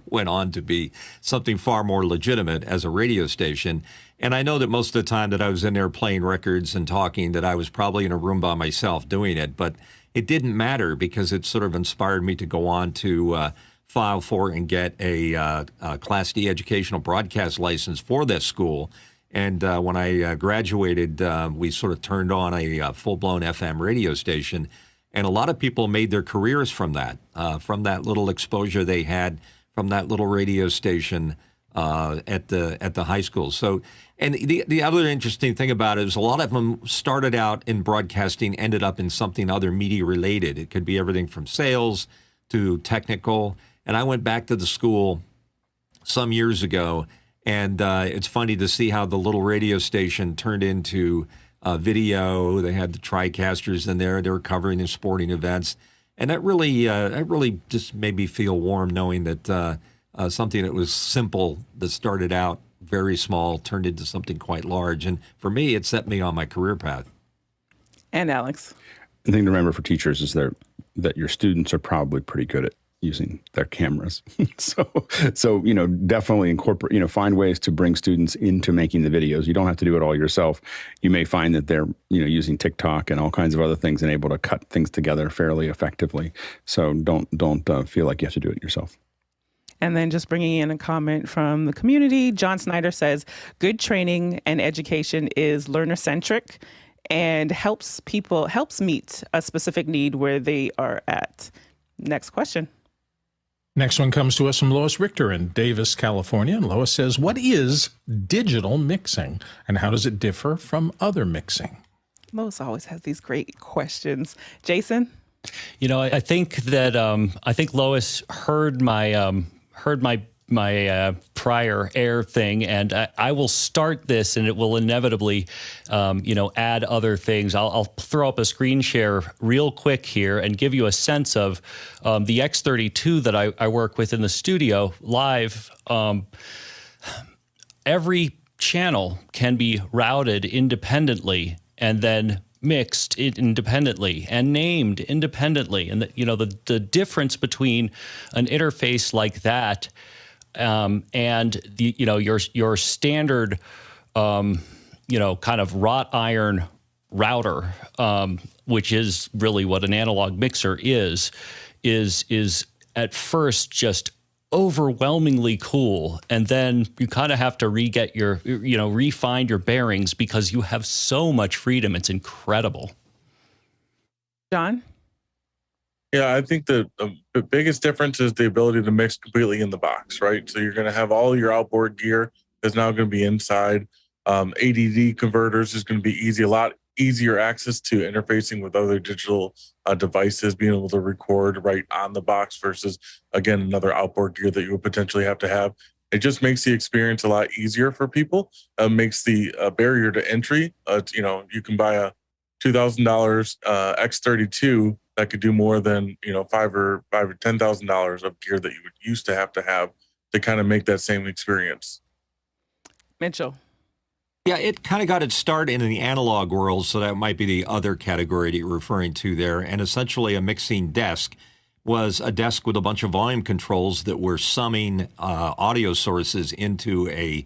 went on to be something far more legitimate as a radio station. And I know that most of the time that I was in there playing records and talking, that I was probably in a room by myself doing it, but it didn't matter, because it sort of inspired me to go on to file for and get a Class D educational broadcast license for this school. And when I graduated, we sort of turned on a full-blown FM radio station. And a lot of people made their careers from that little exposure they had from that little radio station at the high school. So, and the other interesting thing about it is a lot of them started out in broadcasting, ended up in something other media related. It could be everything from sales to technical. And I went back to the school some years ago, and it's funny to see how the little radio station turned into video. They had the TriCasters in there. They were covering the sporting events. And that really just made me feel warm, knowing that something that was simple that started out very small, turned into something quite large. And for me, it set me on my career path. And Alex? The thing to remember for teachers is that your students are probably pretty good at using their cameras. so, definitely incorporate, find ways to bring students into making the videos. You don't have to do it all yourself. You may find that they're, using TikTok and all kinds of other things and able to cut things together fairly effectively. So don't feel like you have to do it yourself. And then just bringing in a comment from the community, John Snyder says, good training and education is learner-centric and helps meet a specific need where they are at. Next question. Next one comes to us from Lois Richter in Davis, California. And Lois says, what is digital mixing and how does it differ from other mixing? Lois always has these great questions. Jason? I think that I think Lois heard my prior air thing, and I will start this, and it will inevitably, add other things. I'll throw up a screen share real quick here and give you a sense of the X32 that I work with in the studio live. Every channel can be routed independently and then mixed independently and named independently, and the difference between an interface like that and your standard kind of wrought iron router, which is really what an analog mixer is at first just overwhelmingly cool, and then you kind of have to refine your bearings because you have so much freedom. It's incredible. John? Yeah, I think the biggest difference is the ability to mix completely in the box, right? So you're going to have all your outboard gear is now going to be inside. ADD converters is going to be a lot easier access to interfacing with other digital devices, being able to record right on the box versus, again, another outboard gear that you would potentially have to have. It just makes the experience a lot easier for people. Makes the barrier to entry. You can buy a $2,000 X32 that could do more than $5,000 or $10,000 of gear that you would used to have to kind of make that same experience. Mitchell. Yeah, it kind of got its start in the analog world, so that might be the other category that you're referring to there. And essentially a mixing desk was a desk with a bunch of volume controls that were summing audio sources into a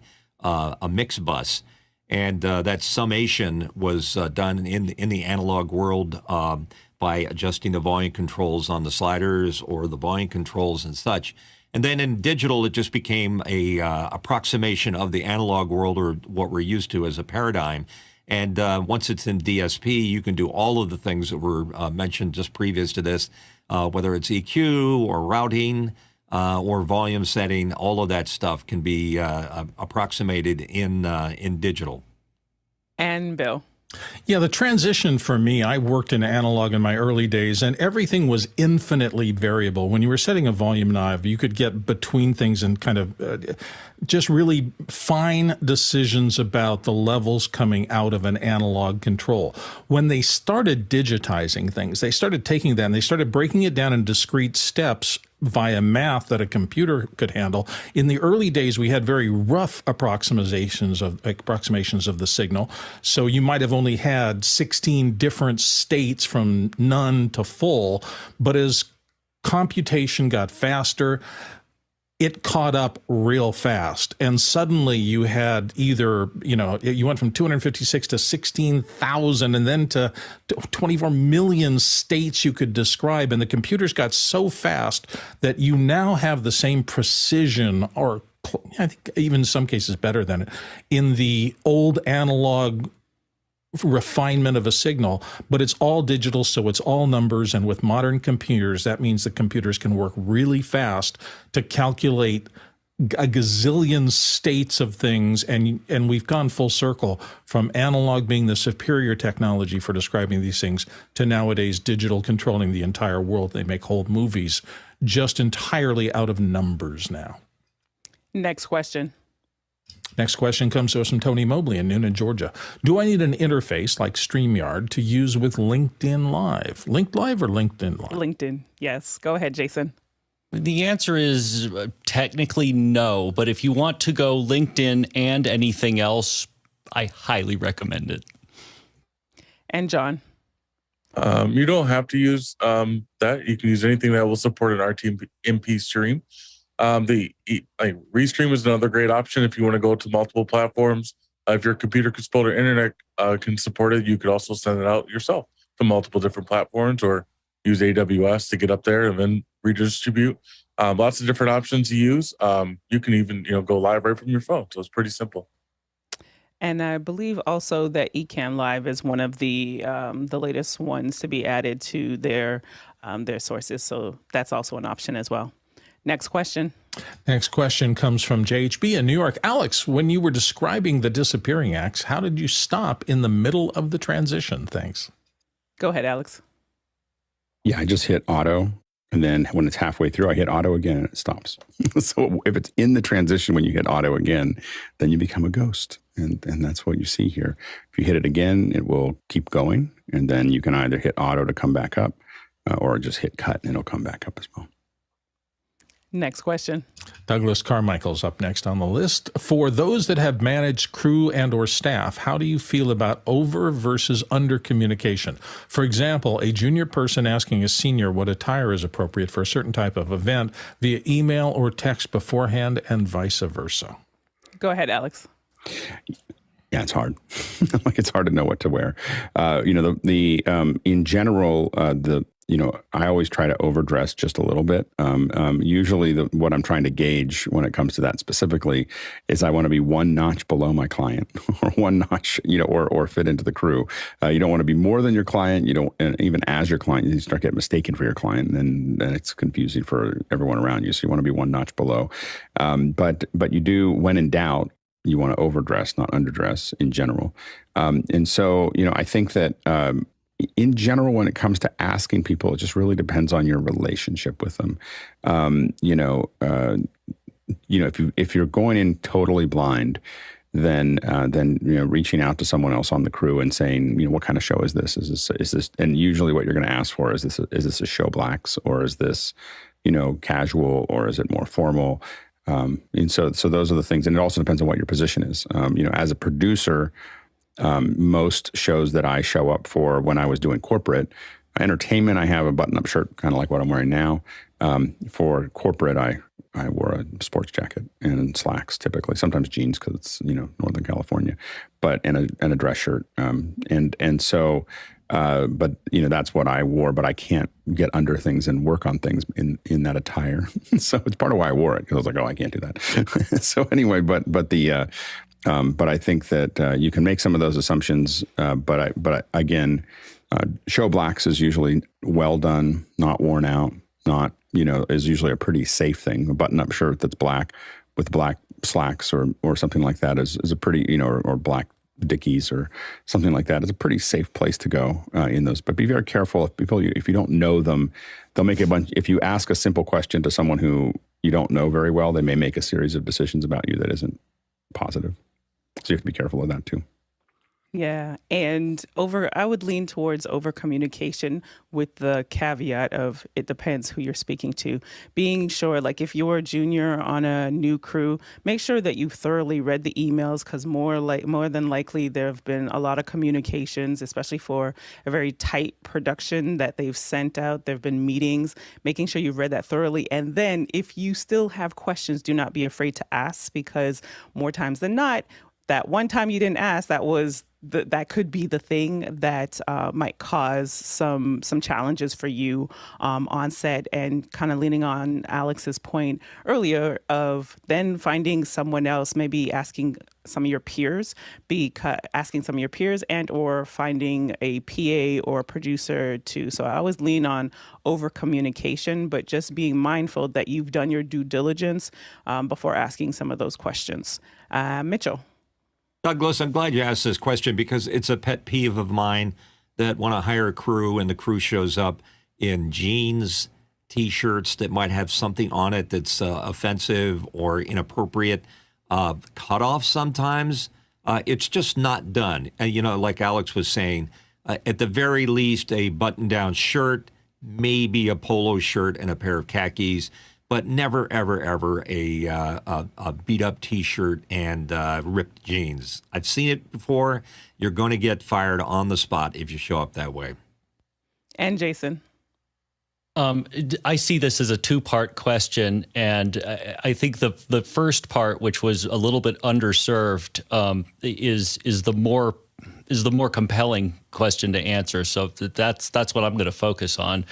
mix bus. And that summation was done in the analog world by adjusting the volume controls on the sliders or the volume controls and such. And then in digital, it just became a approximation of the analog world, or what we're used to as a paradigm. And once it's in DSP, you can do all of the things that were mentioned just previous to this, whether it's EQ or routing or volume setting. All of that stuff can be approximated in digital. And Bill. Yeah, the transition for me, I worked in analog in my early days, and everything was infinitely variable. When you were setting a volume knob, you could get between things and kind of just really fine decisions about the levels coming out of an analog control. When they started digitizing things, they started taking that and they started breaking it down in discrete steps via math that a computer could handle. In the early days, we had very rough approximations of the signal. So you might have only had 16 different states from none to full. But as computation got faster, it caught up real fast. And suddenly you had either, you went from 256 to 16,000 and then to 24 million states you could describe. And the computers got so fast that you now have the same precision, or I think even in some cases better than it, in the old analog refinement of a signal, but it's all digital, so it's all numbers. And with modern computers, that means the computers can work really fast to calculate a gazillion states of things. And we've gone full circle from analog being the superior technology for describing these things to nowadays digital controlling the entire world. They make whole movies just entirely out of numbers now. Next question. Next question comes to us from Tony Mobley in Noonan, Georgia. Do I need an interface like StreamYard to use with LinkedIn Live? Linked Live or LinkedIn Live? LinkedIn, yes. Go ahead, Jason. The answer is technically no, but if you want to go LinkedIn and anything else, I highly recommend it. And John? You don't have to use that. You can use anything that will support an RTMP stream. Restream is another great option if you want to go to multiple platforms. If your computer can support it, internet can support it, you could also send it out yourself to multiple different platforms, or use AWS to get up there and then redistribute. Lots of different options to use. You can even go live right from your phone, so it's pretty simple. And I believe also that Ecamm Live is one of the latest ones to be added to their sources. So that's also an option as well. Next question. Next question comes from JHB in New York. Alex, when you were describing the disappearing acts, how did you stop in the middle of the transition? Thanks. Go ahead, Alex. Yeah, I just hit auto. And then when it's halfway through, I hit auto again and it stops. So if it's in the transition when you hit auto again, then you become a ghost. And that's what you see here. If you hit it again, it will keep going. And then you can either hit auto to come back up or just hit cut and it'll come back up as well. Next question. Douglas Carmichael's up next on the list. For those that have managed crew and or staff, how do you feel about over versus under communication? For example, a junior person asking a senior what attire is appropriate for a certain type of event via email or text beforehand and vice versa. Go ahead, Alex. Yeah, it's hard. It's hard to know what to wear. In general, I always try to overdress just a little bit. Usually what I'm trying to gauge when it comes to that specifically is I want to be one notch below my client or one notch, or fit into the crew. You don't want to be more than your client. And even as your client, you start getting mistaken for your client, and then it's confusing for everyone around you. So you want to be one notch below. But you do, when in doubt, you want to overdress, not underdress in general. And so, I think that in general, when it comes to asking people, it just really depends on your relationship with them. If you're going in totally blind, then reaching out to someone else on the crew and saying, what kind of show is this? Is this? And usually, what you're going to ask for is this a show blacks, or is this, casual, or is it more formal? And so those are the things. And it also depends on what your position is. As a producer, most shows that I show up for when I was doing corporate entertainment, I have a button-up shirt, kind of like what I'm wearing now. For corporate, I wore a sports jacket and slacks typically, sometimes jeans because it's, Northern California, and a dress shirt. But that's what I wore, but I can't get under things and work on things in that attire. So it's part of why I wore it, because I was like, oh, I can't do that. So anyway, but I think that you can make some of those assumptions. But again, show blacks is usually well done, not worn out, is usually a pretty safe thing. A button-up shirt that's black with black slacks or something like that is a pretty, or black Dickies or something like that is a pretty safe place to go in those. But be very careful if you don't know them, they'll make a bunch. If you ask a simple question to someone who you don't know very well, they may make a series of decisions about you that isn't positive. So you have to be careful of that too. Yeah. And I would lean towards over communication with the caveat of it depends who you're speaking to. Being sure, like if you're a junior on a new crew, make sure that you thoroughly read the emails, because more than likely there have been a lot of communications, especially for a very tight production that they've sent out. There have been meetings, making sure you've read that thoroughly. And then if you still have questions, do not be afraid to ask, because more times than not, that one time you didn't ask, that could be the thing that might cause some challenges for you on set. And kind of leaning on Alex's point earlier of then finding someone else, maybe asking some of your peers, and or finding a PA or a producer too. So I always lean on over communication, but just being mindful that you've done your due diligence before asking some of those questions. Mitchell. Douglas, I'm glad you asked this question, because it's a pet peeve of mine that when I hire a crew and the crew shows up in jeans, T-shirts that might have something on it that's offensive or inappropriate, cut off sometimes, it's just not done. And, like Alex was saying, at the very least, a button-down shirt, maybe a polo shirt and a pair of khakis. but never, ever, ever a beat-up T-shirt and ripped jeans. I've seen it before. You're going to get fired on the spot if you show up that way. And Jason? I see this as a two-part question, and I think the first part, which was a little bit underserved, is the more compelling question to answer. So that's what I'm going to focus on.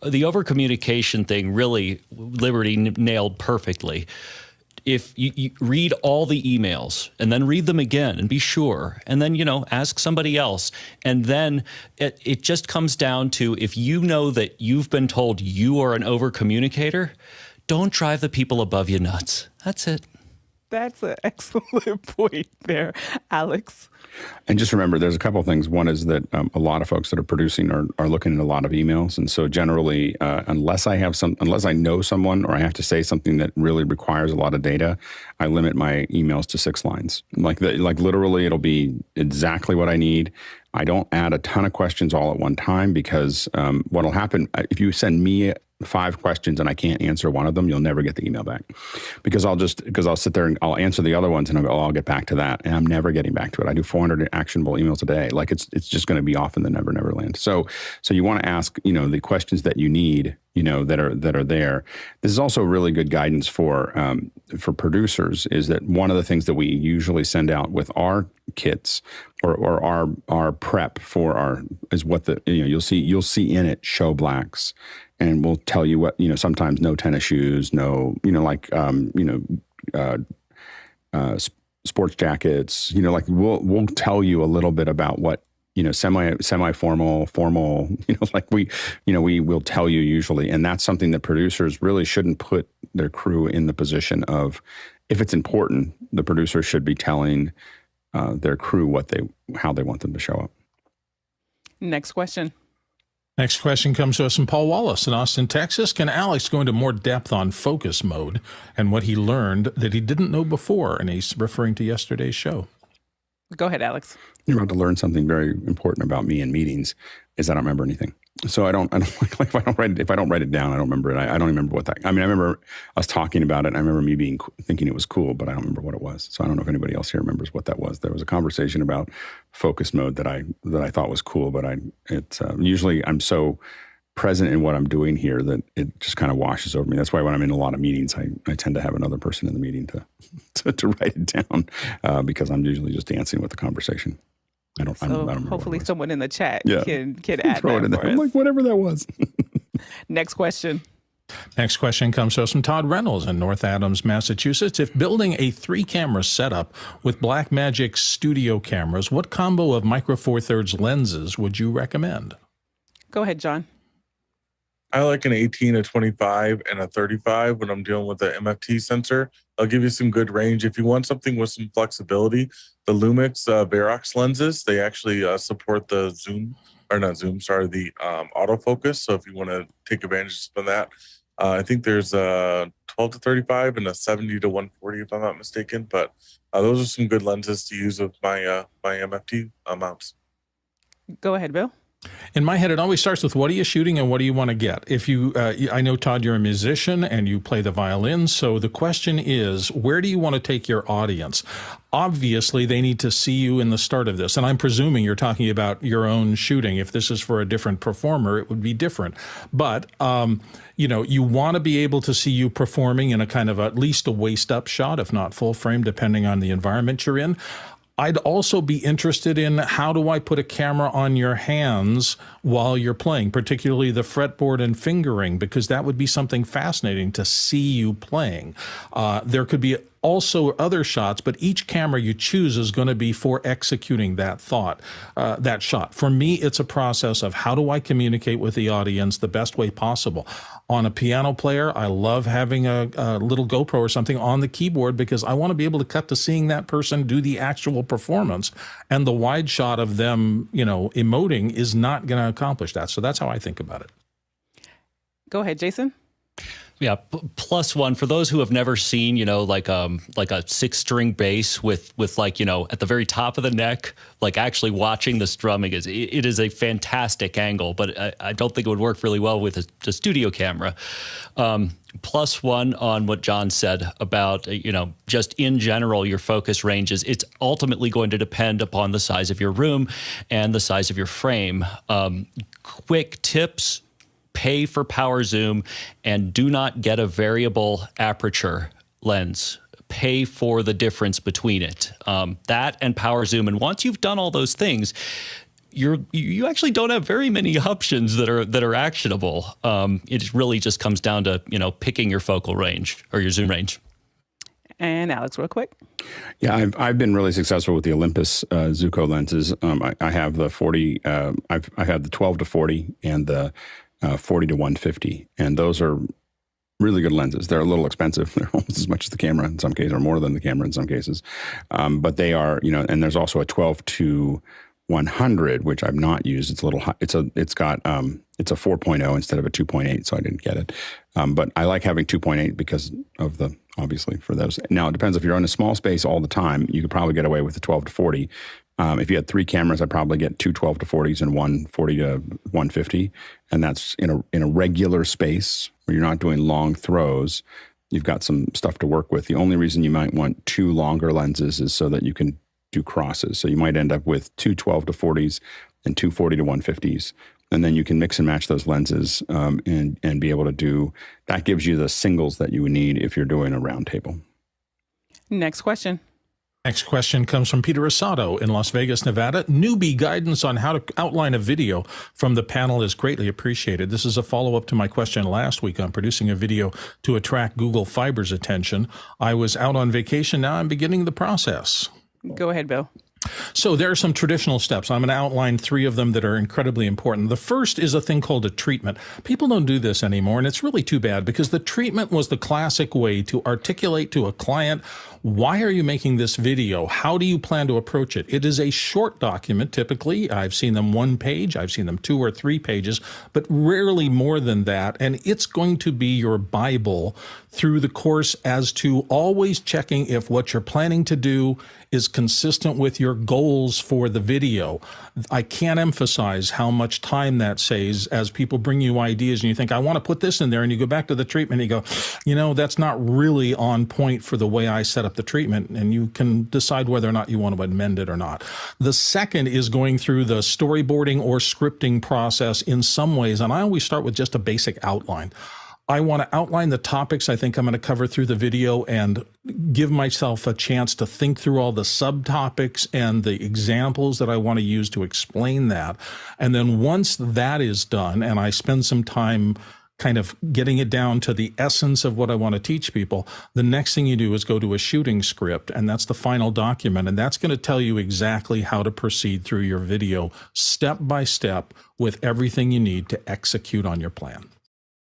The over-communication thing, really, Liberty nailed perfectly. If you read all the emails and then read them again and be sure, and then, ask somebody else. And then it just comes down to, if you know that you've been told you are an over communicator, don't drive the people above you nuts. That's it. That's an excellent point there, Alex. And just remember, there's a couple of things. One is that a lot of folks that are producing are looking at a lot of emails. And so generally, unless I know someone or I have to say something that really requires a lot of data, I limit my emails to 6 lines. Like literally, it'll be exactly what I need. I don't add a ton of questions all at one time, because what'll happen if you send me 5 questions and I can't answer one of them, you'll never get the email back, because I'll sit there and I'll answer the other ones and I'll get back to that, and I'm never getting back to it. I do 400 actionable emails a day. Like it's just going to be off in the never land. So you want to ask, the questions that you need, that are there. This is also really good guidance for producers, is that one of the things that we usually send out with our kits or our prep for is what you'll see in it show blacks. And we'll tell you what, sometimes no tennis shoes, no, sports jackets, we'll tell you a little bit about what, semi-formal, formal, we will tell you usually. And that's something that producers really shouldn't put their crew in the position of, if it's important, the producer should be telling their crew how they want them to show up. Next question. Next question comes to us from Paul Wallace in Austin, Texas. Can Alex go into more depth on focus mode and what he learned that he didn't know before? And he's referring to yesterday's show. Go ahead, Alex. You're about to learn something very important about me in meetings, is I don't remember anything. So I don't if I don't write it down, I don't remember it. I don't remember I remember us talking about it, and I remember me thinking it was cool, but I don't remember what it was. So I don't know if anybody else here remembers what that was. There was a conversation about focus mode that I thought was cool, but usually I'm so present in what I'm doing here that it just kind of washes over me. That's why when I'm in a lot of meetings, I tend to have another person in the meeting to write it down, because I'm usually just dancing with the conversation. I don't remember. Hopefully someone in the chat can add throw it in there. I'm like, whatever that was. Next question. Next question comes to us from Todd Reynolds in North Adams, Massachusetts. If building a 3-camera setup with BlackMagic Studio Cameras, what combo of Micro Four Thirds lenses would you recommend? Go ahead, John. I like an 18, a 25, and a 35 when I'm dealing with the MFT sensor. I'll give you some good range. If you want something with some flexibility, the Lumix Varox lenses, they actually support the the autofocus. So if you want to take advantage of that, I think there's a 12 to 35 and a 70 to 140, if I'm not mistaken. But those are some good lenses to use with my MFT mounts. Go ahead, Bill. In my head, it always starts with, what are you shooting and what do you want to get? If you, I know, Todd, you're a musician and you play the violin. So the question is, where do you want to take your audience? Obviously, they need to see you in the start of this. And I'm presuming you're talking about your own shooting. If this is for a different performer, it would be different. But, you want to be able to see you performing in a kind of at least a waist up shot, if not full frame, depending on the environment you're in. I'd also be interested in, how do I put a camera on your hands while you're playing, particularly the fretboard and fingering, because that would be something fascinating to see you playing. There could be also other shots, but each camera you choose is going to be for executing that that shot. For me, it's a process of, how do I communicate with the audience the best way possible? On a piano player, I love having a little GoPro or something on the keyboard, because I want to be able to cut to seeing that person do the actual performance, and the wide shot of them, emoting is not going to accomplish that. So that's how I think about it. Go ahead, Jason. Yeah, plus one for those who have never seen, like a 6-string bass with like, at the very top of the neck, like actually watching the strumming it is a fantastic angle, but I don't think it would work really well with a studio camera. Plus one on what John said about, just in general, your focus ranges. It's ultimately going to depend upon the size of your room and the size of your frame. Quick tips: pay for power zoom and do not get a variable aperture lens. Pay for the difference between it. That and power zoom. And once you've done all those things, you actually don't have very many options that are actionable. It really just comes down to, picking your focal range or your zoom range. And Alex, real quick. Yeah, I've been really successful with the Olympus Zuiko lenses. I have the 40. I have the 12 to 40 and the 40 to 150, and those are really good lenses. They're a little expensive. They're almost as much as the camera in some cases, or more than the camera in some cases. But they are, and there's also a 12 to 100, which I've not used. It's a little. It's a 4.0 instead of a 2.8, so I didn't get it. But I like having 2.8 because of the, obviously, for those. Now it depends if you're in a small space all the time. You could probably get away with the 12 to 40. If you had 3 cameras, I'd probably get 2 12 to 40s and 1 40 to 150. And that's in a regular space where you're not doing long throws. You've got some stuff to work with. The only reason you might want 2 longer lenses is so that you can do crosses. So you might end up with 2 12 to 40s and 2 40 to 150s. And then you can mix and match those lenses and be able to do, that gives you the singles that you would need if you're doing a round table. Next question. Next question comes from Peter Asado in Las Vegas, Nevada. Newbie guidance on how to outline a video from the panel is greatly appreciated. This is a follow-up to my question last week on producing a video to attract Google Fiber's attention. I was out on vacation. Now I'm beginning the process. Go ahead, Bill. So there are some traditional steps. I'm going to outline 3 of them that are incredibly important. The first is a thing called a treatment. People don't do this anymore, and it's really too bad because the treatment was the classic way to articulate to a client, why are you making this video? How do you plan to approach it? It is a short document, typically. I've seen them 1 page. I've seen them 2 or 3 pages, but rarely more than that. And it's going to be your Bible through the course as to always checking if what you're planning to do is consistent with your goals for the video. I can't emphasize how much time that saves as people bring you ideas and you think, I want to put this in there, and you go back to the treatment and you go, that's not really on point for the way I set up the treatment, and you can decide whether or not you want to amend it or not. The second is going through the storyboarding or scripting process in some ways, and I always start with just a basic outline. I want to outline the topics I think I'm going to cover through the video and give myself a chance to think through all the subtopics and the examples that I want to use to explain that. And then once that is done and I spend some time kind of getting it down to the essence of what I want to teach people, the next thing you do is go to a shooting script, and that's the final document. And that's going to tell you exactly how to proceed through your video step by step with everything you need to execute on your plan.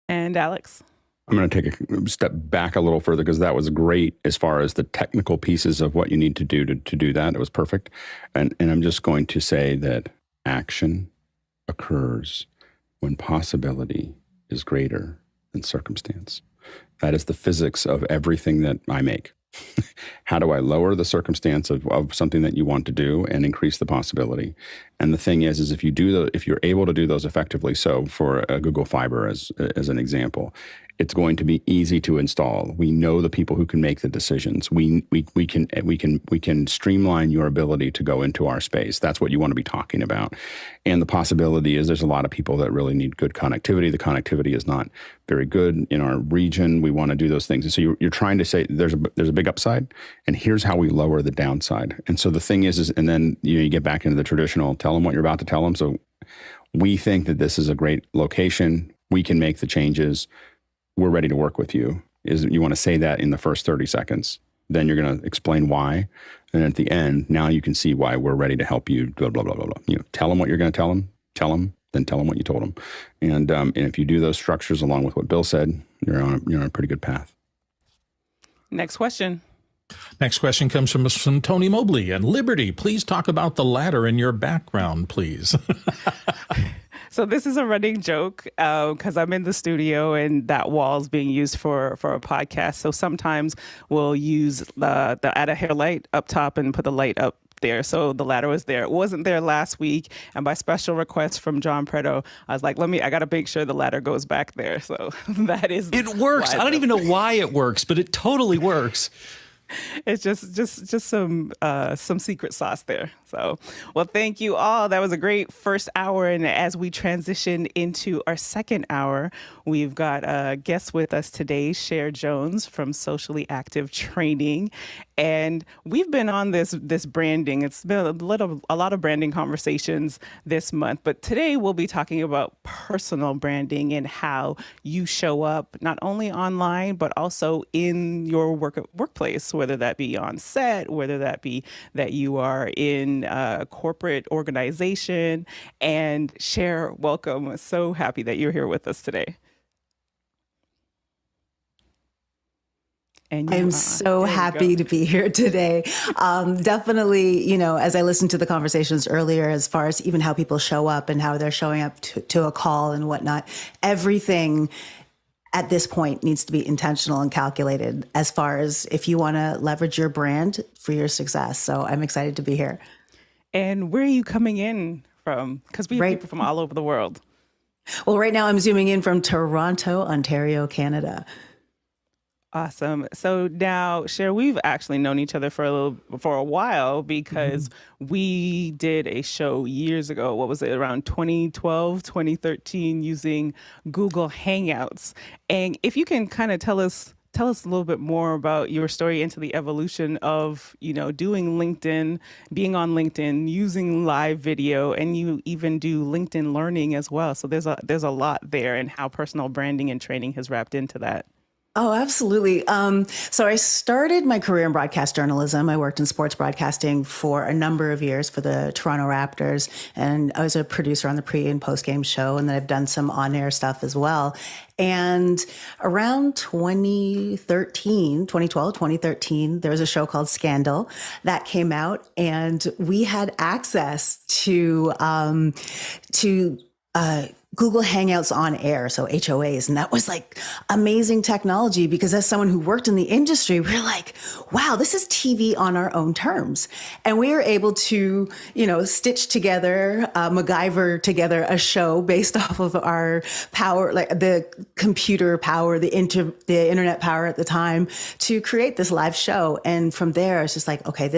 And Alex? I'm going to take a step back a little further because that was great as far as the technical pieces of what you need to do to do that. It was perfect. And I'm just going to say that action occurs when possibility is greater than circumstance. That is the physics of everything that I make. How do I lower the circumstance of something that you want to do and increase the possibility? And the thing is if you're able to do those effectively, so for a Google Fiber as an example, it's going to be easy to install. We know the people who can make the decisions. We can streamline your ability to go into our space. That's what you want to be talking about. And the possibility is there's a lot of people that really need good connectivity. The connectivity is not very good in our region. We want to do those things. And so you're trying to say there's a big upside, and here's how we lower the downside. And so the thing is and then you get back into the traditional, tell them what you're about to tell them. So we think that this is a great location. We can make the changes. We're ready to work with you. You want to say that in the first 30 seconds. Then you're going to explain why. And at the end, now you can see why we're ready to help you, blah, blah, blah, blah, blah. Tell them what you're going to tell them, then tell them what you told them. And if you do those structures along with what Bill said, you're on a pretty good path. Next question. Next question comes from Tony Mobley and Liberty. Please talk about the ladder in your background, please. So this is a running joke because I'm in the studio and that wall is being used for a podcast. So sometimes we'll use the add a hair light up top and put the light up there. So the ladder was there. It wasn't there last week. And by special request from John Preto, I was like, I got to make sure the ladder goes back there. So that is. It works. I don't even know why it works, but it totally works. It's just some secret sauce there. So, well, thank you all. That was a great first hour. And as we transition into our second hour, we've got a guest with us today, Cher Jones from Socially Active Training. And we've been on this branding. It's been a lot of branding conversations this month. But today we'll be talking about personal branding and how you show up not only online, but also in your workplace, whether that be on set, whether that be that you are in a corporate organization. And Cher, welcome. So happy that you're here with us today. And I'm so happy to be here today. Definitely, as I listened to the conversations earlier, as far as even how people show up and how they're showing up to a call and whatnot, everything at this point needs to be intentional and calculated as far as if you want to leverage your brand for your success. So I'm excited to be here. And where are you coming in from? Because we have people from all over the world. Well, right now I'm zooming in from Toronto, Ontario, Canada. Awesome. So now, Cher, we've actually known each other for a while because we did a show years ago. What was it? Around 2012, 2013, using Google Hangouts. And if you can kind of tell us a little bit more about your story into the evolution of, doing LinkedIn, being on LinkedIn, using live video, and you even do LinkedIn learning as well. So there's a lot there, and how personal branding and training has wrapped into that. Oh, absolutely. So I started my career in broadcast journalism. I worked in sports broadcasting for a number of years for the Toronto Raptors, and I was a producer on the pre and post game show. And then I've done some on-air stuff as well. And around 2012, 2013, there was a show called Scandal that came out, and we had access to Google Hangouts on air, so HOAs. And that was like amazing technology because as someone who worked in the industry, we were like, wow, this is TV on our own terms. And we were able to, stitch together, MacGyver together a show based off of our power, like the computer power, the internet power at the time, to create this live show. And from there, it's just like, okay,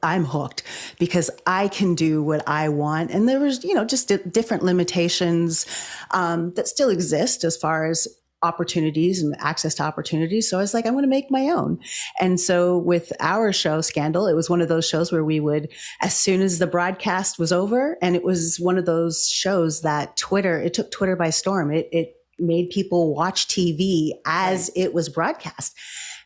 I'm hooked because I can do what I want. And there was, just different limitations that still exist as far as opportunities and access to opportunities. So I was like, I'm going to make my own. And so with our show, Scandal, it was one of those shows where we would, as soon as the broadcast was over, and it was one of those shows that it took Twitter by storm. It made people watch TV as it was broadcast.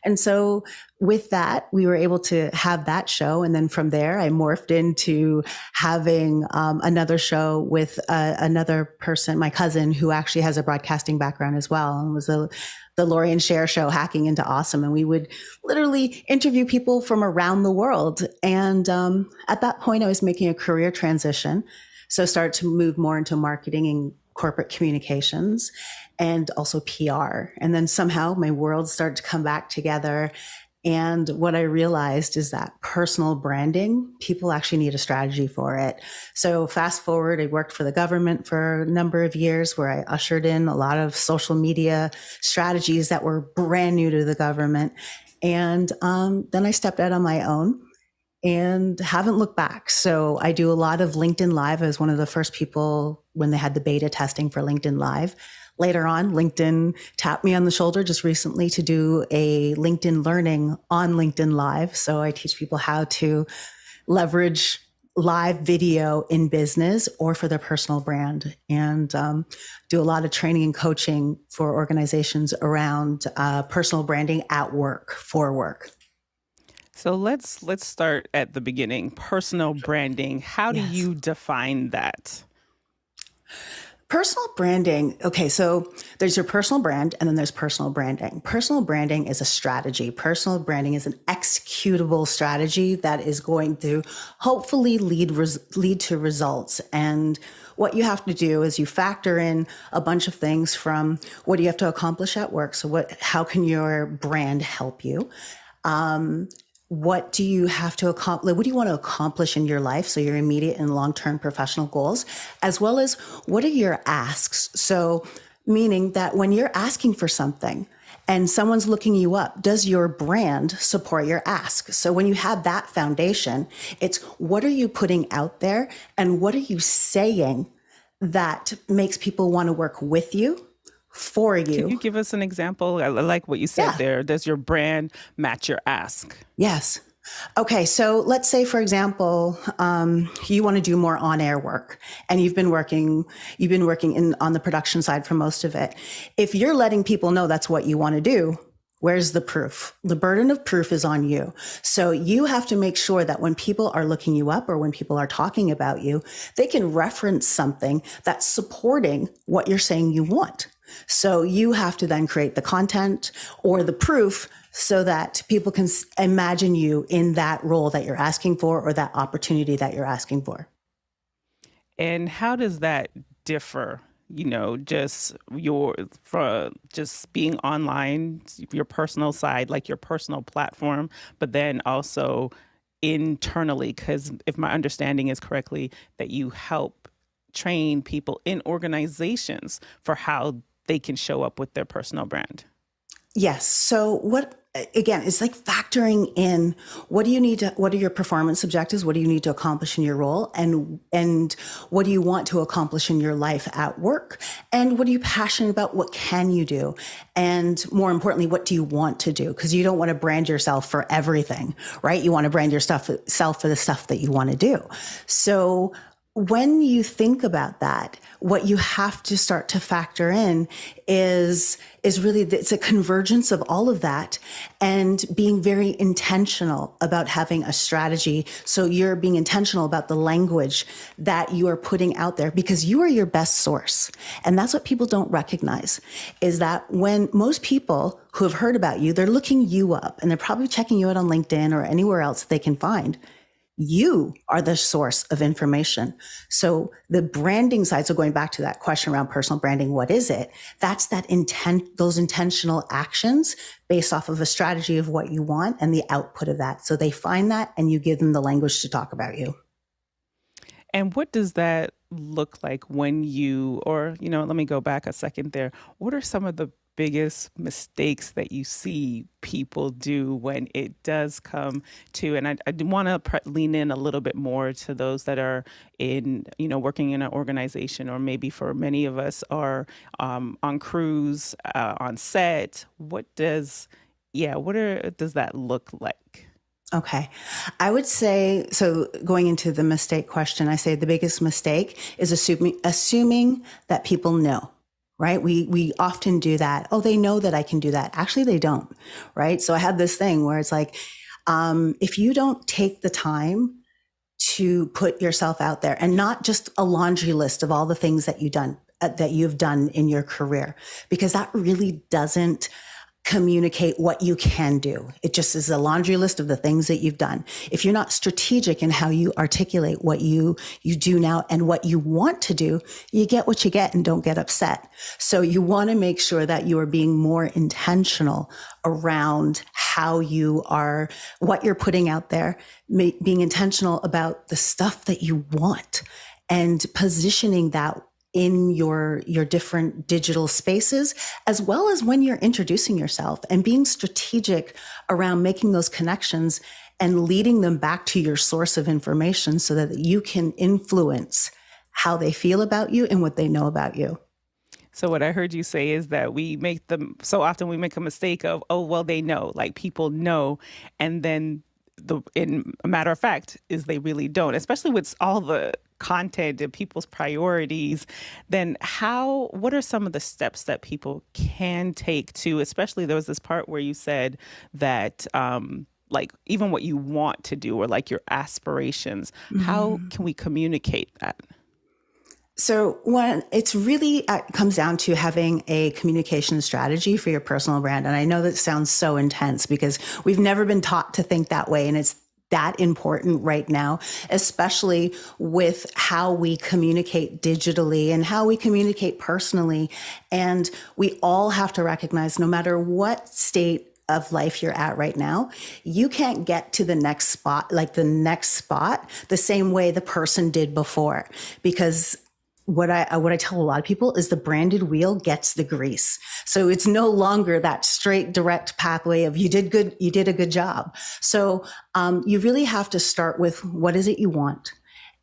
And so with that, we were able to have that show. And then from there, I morphed into having another show with another person, my cousin, who actually has a broadcasting background as well. And was the Lori and Cher show, Hacking into Awesome. And we would literally interview people from around the world. And at that point, I was making a career transition. So I started to move more into marketing and corporate communications and also PR. And then somehow my world started to come back together. And what I realized is that personal branding, people actually need a strategy for it. So fast forward, I worked for the government for a number of years where I ushered in a lot of social media strategies that were brand new to the government. And then I stepped out on my own and haven't looked back. So I do a lot of LinkedIn Live. I was one of the first people when they had the beta testing for LinkedIn Live. Later on, LinkedIn tapped me on the shoulder just recently to do a LinkedIn learning on LinkedIn Live. So I teach people how to leverage live video in business or for their personal brand, and do a lot of training and coaching for organizations around personal branding at work, for work. So let's start at the beginning. Personal branding. How do you define that? Personal branding. Okay, so there's your personal brand and then there's personal branding. Personal branding is a strategy. Personal branding is an executable strategy that is going to hopefully lead to results. And what you have to do is you factor in a bunch of things from what do you have to accomplish at work? So how can your brand help you? What do you have to accomplish? What do you want to accomplish in your life? So your immediate and long-term professional goals, as well as what are your asks? So meaning that when you're asking for something and someone's looking you up, does your brand support your ask? So when you have that foundation, it's what are you putting out there and what are you saying that makes people want to work with you? For you. Can you give us an example? I like what you said there. Does your brand match your ask? Yes. Okay, so let's say, for example, you want to do more on-air work, and you've been working on the production side for most of it. If you're letting people know that's what you want to do, where's the proof? The burden of proof is on you. So you have to make sure that when people are looking you up or when people are talking about you, they can reference something that's supporting what you're saying you want. So you have to then create the content or the proof so that people can imagine you in that role that you're asking for or that opportunity that you're asking for. And how does that differ? Just just being online, your personal side, like your personal platform, but then also internally, because if my understanding is correctly, that you help train people in organizations for how they can show up with their personal brand. Yes. So again, it's like factoring in what are your performance objectives? What do you need to accomplish in your role? And what do you want to accomplish in your life at work? And what are you passionate about? What can you do? And more importantly, what do you want to do? Because you don't want to brand yourself for everything, right? You want to brand yourself for the stuff that you want to do. So when you think about that, what you have to start to factor in is really, it's a convergence of all of that and being very intentional about having a strategy. So you're being intentional about the language that you are putting out there because you are your best source. And that's what people don't recognize is that when most people who have heard about you, they're looking you up and they're probably checking you out on LinkedIn or anywhere else that they can find. You are the source of information. So the branding side, so going back to that question around personal branding, what is it? That's that intent, those intentional actions based off of a strategy of what you want and the output of that. So they find that and you give them the language to talk about you. And what does that look like when let me go back a second there. What are some of the biggest mistakes that you see people do when it does come to, and I want to lean in a little bit more to those that are in, working in an organization, or maybe for many of us are on crews, on set. What does that look like? Okay. I would say, so going into the mistake question, I say the biggest mistake is assuming that people know. Right? We often do that. Oh, they know that I can do that. Actually, they don't. Right? So I have this thing where it's like, if you don't take the time to put yourself out there and not just a laundry list of all the things that you've done in your career, because that really doesn't communicate what you can do. It just is a laundry list of the things that you've done. If you're not strategic in how you articulate what you do now and what you want to do, you get what you get and don't get upset. So you want to make sure that you are being more intentional around what you're putting out there, being intentional about the stuff that you want and positioning that in your different digital spaces, as well as when you're introducing yourself and being strategic around making those connections and leading them back to your source of information so that you can influence how they feel about you and what they know about you. So what I heard you say is that so often we make a mistake of, oh, well, they know, like people know. And then in a matter of fact is they really don't, especially with all the content and people's priorities. Then what are some of the steps that people can take to, especially there was this part where you said that like even what you want to do or like your aspirations, how can we communicate that? So when it's really comes down to having a communication strategy for your personal brand. And I know that sounds so intense because we've never been taught to think that way. And it's that important right now, especially with how we communicate digitally and how we communicate personally. And we all have to recognize, no matter what state of life you're at right now, you can't get to the next spot, the same way the person did before. Because what I tell a lot of people is the branded wheel gets the grease. So it's no longer that straight, direct pathway of you did a good job. So you really have to start with what is it you want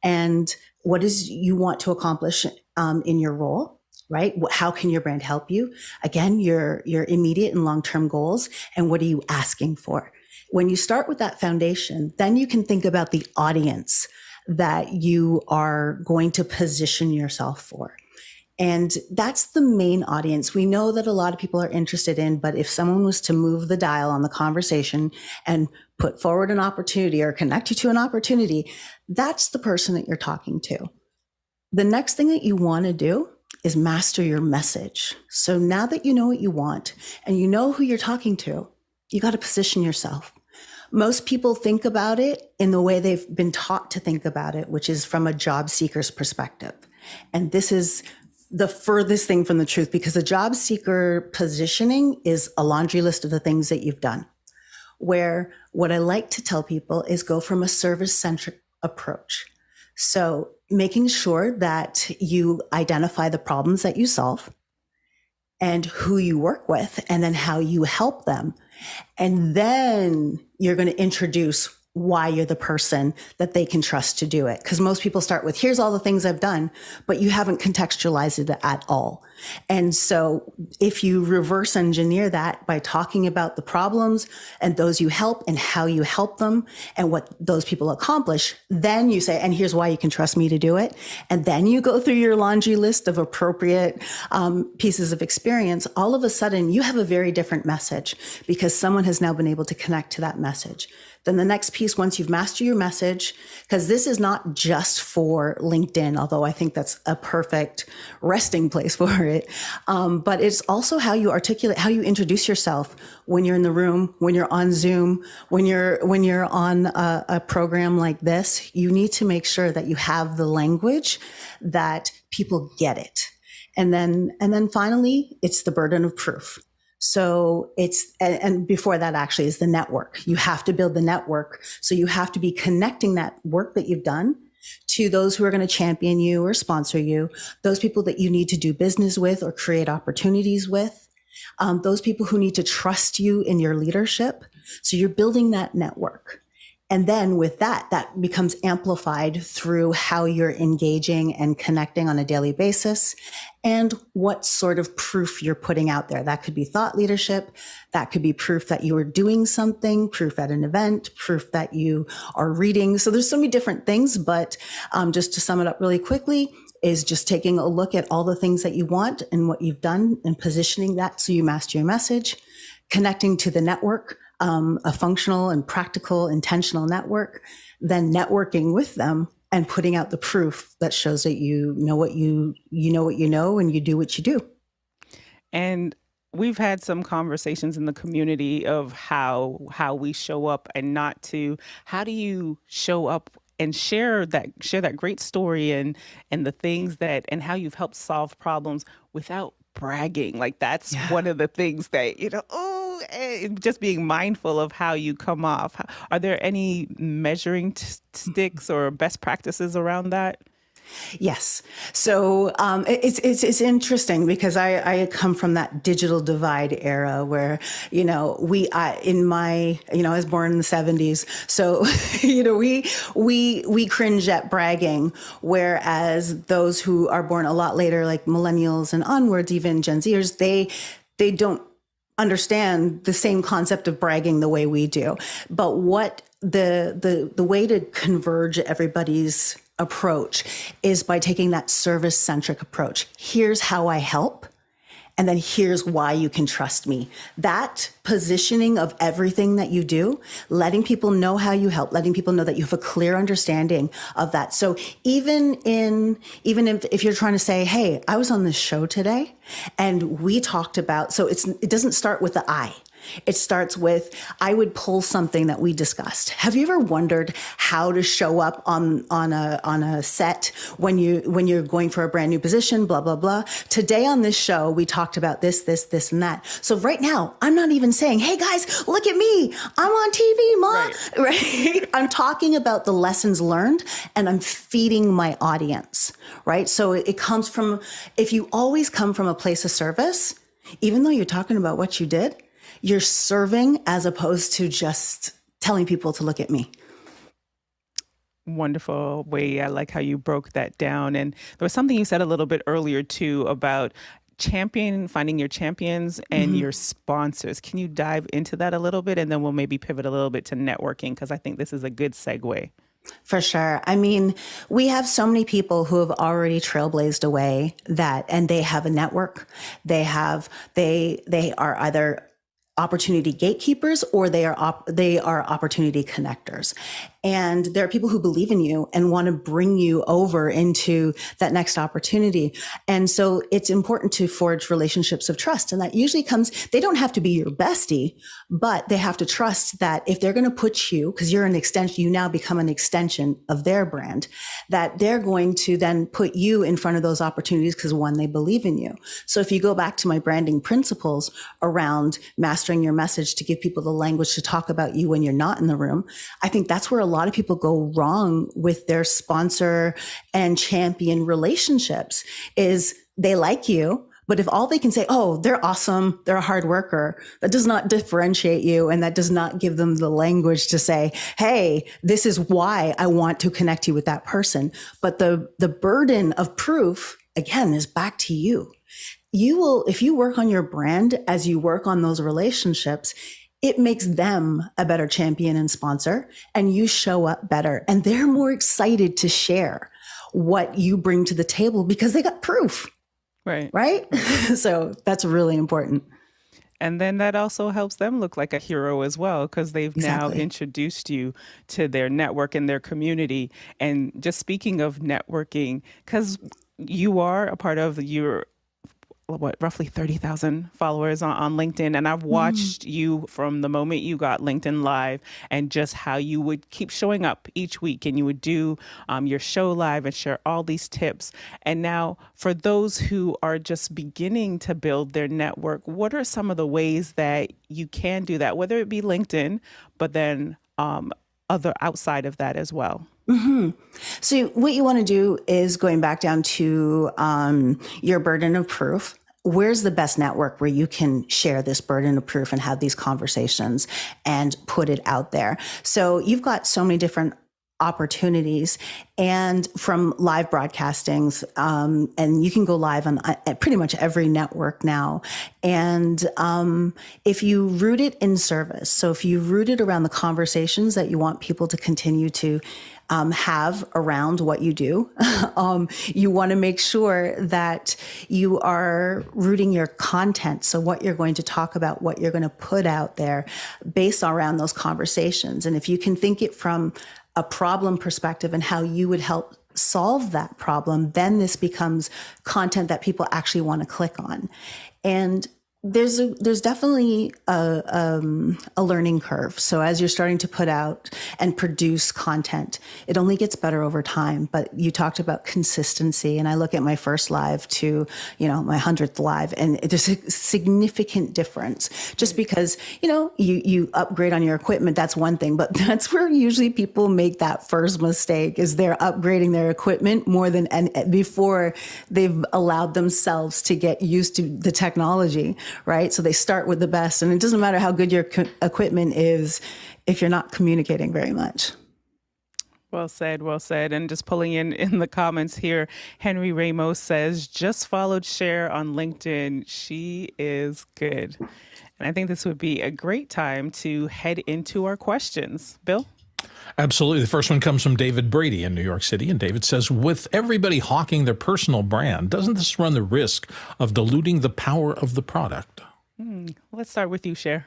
and what is you want to accomplish in your role, right? How can your brand help you? Again, your immediate and long-term goals, and what are you asking for? When you start with that foundation, then you can think about the audience that you are going to position yourself for. And that's the main audience we know that a lot of people are interested in. But if someone was to move the dial on the conversation and put forward an opportunity or connect you to an opportunity, that's the person that you're talking to. The next thing that you want to do is master your message. So now that you know what you want and you know who you're talking to, you got to position yourself. Most people think about it in the way they've been taught to think about it, which is from a job seeker's perspective. And this is the furthest thing from the truth, because a job seeker positioning is a laundry list of the things that you've done. Where what I like to tell people is go from a service-centric approach. So making sure that you identify the problems that you solve and who you work with, and then how you help them. And then you're going to introduce why you're the person that they can trust to do it. Because most people start with, here's all the things I've done, but you haven't contextualized it at all. And so if you reverse engineer that by talking about the problems and those you help and how you help them and what those people accomplish, then you say, and here's why you can trust me to do it. And then you go through your laundry list of appropriate pieces of experience. All of a sudden, you have a very different message because someone has now been able to connect to that message. Then the next piece, once you've mastered your message, because this is not just for LinkedIn, although I think that's a perfect resting place for it. But it's also how you articulate, how you introduce yourself when you're in the room, when you're on Zoom, when you're on a program like this. You need to make sure that you have the language that people get it. And then finally, it's the burden of proof. So and before that actually is the network. You have to build the network. So you have to be connecting that work that you've done to those who are going to champion you or sponsor you, those people that you need to do business with or create opportunities with, those people who need to trust you in your leadership. So you're building that network. And then with that becomes amplified through how you're engaging and connecting on a daily basis and what sort of proof you're putting out there. That could be thought leadership. That could be proof that you are doing something, proof at an event, proof that you are reading. So there's so many different things, but just to sum it up really quickly is just taking a look at all the things that you want and what you've done and positioning that so you master your message, connecting to the network, a functional and practical, intentional network, then networking with them and putting out the proof that shows that you know what you know and you do what you do. And we've had some conversations in the community of how we show up and not to. How do you show up and share that great story and the things that and how you've helped solve problems without bragging? Like that's one of the things that, just being mindful of how you come off. Are there any measuring sticks or best practices around that? Yes. So it's interesting because I come from that digital divide era where, I was born in the 70s. So, we cringe at bragging, whereas those who are born a lot later, like millennials and onwards, even Gen Zers, they don't understand the same concept of bragging the way we do. But what the way to converge everybody's approach is by taking that service-centric approach. Here's how I help, And then here's why you can trust me. That positioning of everything that you do, letting people know how you help, letting people know that you have a clear understanding of that. So even if you're trying to say, hey, I was on this show today and we talked about, so it doesn't start with the I. It starts with, I would pull something that we discussed. Have you ever wondered how to show up on a set when you're going for a brand new position, blah, blah, blah. Today on this show, we talked about this, and that. So right now, I'm not even saying, hey guys, look at me. I'm on TV, Mom. Right? I'm talking about the lessons learned and I'm feeding my audience, right? So it comes from, if you always come from a place of service, even though you're talking about what you did, you're serving as opposed to just telling people to look at me. Wonderful way. I like how you broke that down. And there was something you said a little bit earlier too about finding your champions and your sponsors. Can you dive into that a little bit? And then we'll maybe pivot a little bit to networking, because I think this is a good segue. For sure. I mean, we have so many people who have already trailblazed away and they have a network. They are either opportunity gatekeepers or they are opportunity connectors. And there are people who believe in you and want to bring you over into that next opportunity. And so it's important to forge relationships of trust. And that usually comes, they don't have to be your bestie, but they have to trust that if they're going to put you, because you're an extension, you now become an extension of their brand, that they're going to then put you in front of those opportunities because one, they believe in you. So if you go back to my branding principles around mastering your message to give people the language to talk about you when you're not in the room, I think that's where a lot of people go wrong with their sponsor and champion relationships is they like you, but if all they can say, oh, they're awesome, they're a hard worker, that does not differentiate you. And that does not give them the language to say, hey, this is why I want to connect you with that person. But the burden of proof, again, is back to you. You will, if you work on your brand as you work on those relationships, it makes them a better champion and sponsor, and you show up better. And they're more excited to share what you bring to the table because they got proof. Right? So that's really important. And then that also helps them look like a hero as well, because they've now introduced you to their network and their community. And just speaking of networking, because you are a part of your roughly 30,000 followers on LinkedIn. And I've watched you from the moment you got LinkedIn Live and just how you would keep showing up each week and you would do your show live and share all these tips. And now for those who are just beginning to build their network, what are some of the ways that you can do that, whether it be LinkedIn, but then other outside of that as well? So what you want to do is going back down to your burden of proof. Where's the best network where you can share this burden of proof and have these conversations and put it out there? So you've got so many different opportunities and from live broadcastings, and you can go live on pretty much every network now. And if you root it in service, so if you root it around the conversations that you want people to continue to have around what you do, you want to make sure that you are rooting your content. So what you're going to talk about, what you're going to put out there based around those conversations. And if you can think it from a problem perspective and how you would help solve that problem, then this becomes content that people actually want to click on. And there's definitely a learning curve. So as you're starting to put out and produce content, it only gets better over time. But you talked about consistency, and I look at my first live to, my 100th live, and there's a significant difference. Just because, you upgrade on your equipment, that's one thing, but that's where usually people make that first mistake, is they're upgrading their equipment more than before they've allowed themselves to get used to the technology. Right? So they start with the best, and it doesn't matter how good your equipment is if you're not communicating very much. Well said, well said. And just pulling in the comments here, Henry Ramos says, just followed Cher on LinkedIn. She is good. And I think this would be a great time to head into our questions. Bill? Absolutely. The first one comes from David Brady in New York City. And David says, with everybody hawking their personal brand, doesn't this run the risk of diluting the power of the product? Let's start with you, Cher.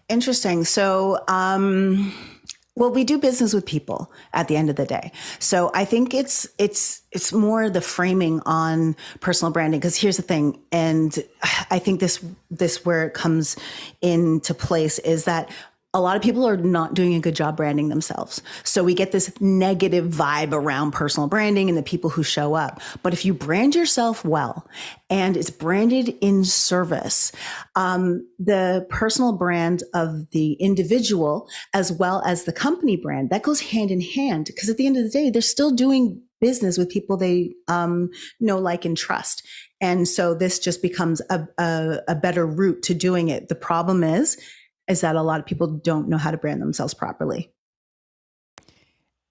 Interesting. So, well, we do business with people at the end of the day. So I think it's more the framing on personal branding, because here's the thing. And I think this where it comes into place is that a lot of people are not doing a good job branding themselves. So we get this negative vibe around personal branding and the people who show up. But if you brand yourself well and it's branded in service, the personal brand of the individual as well as the company brand, that goes hand in hand, because at the end of the day, they're still doing business with people they know, like, and trust. And so this just becomes a better route to doing it. The problem is that a lot of people don't know how to brand themselves properly.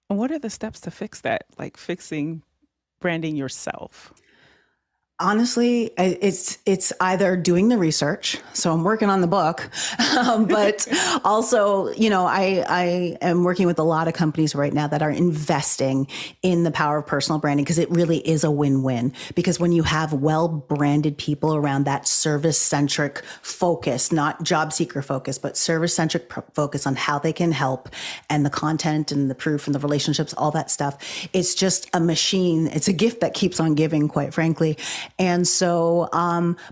And what are the steps to fix that? Like fixing branding yourself? Honestly, it's either doing the research. So I'm working on the book, but also, I am working with a lot of companies right now that are investing in the power of personal branding, because it really is a win-win. Because when you have well-branded people around that service-centric focus, not job seeker focus, but service-centric focus on how they can help, and the content and the proof and the relationships, all that stuff, it's just a machine. It's a gift that keeps on giving, quite frankly. And so,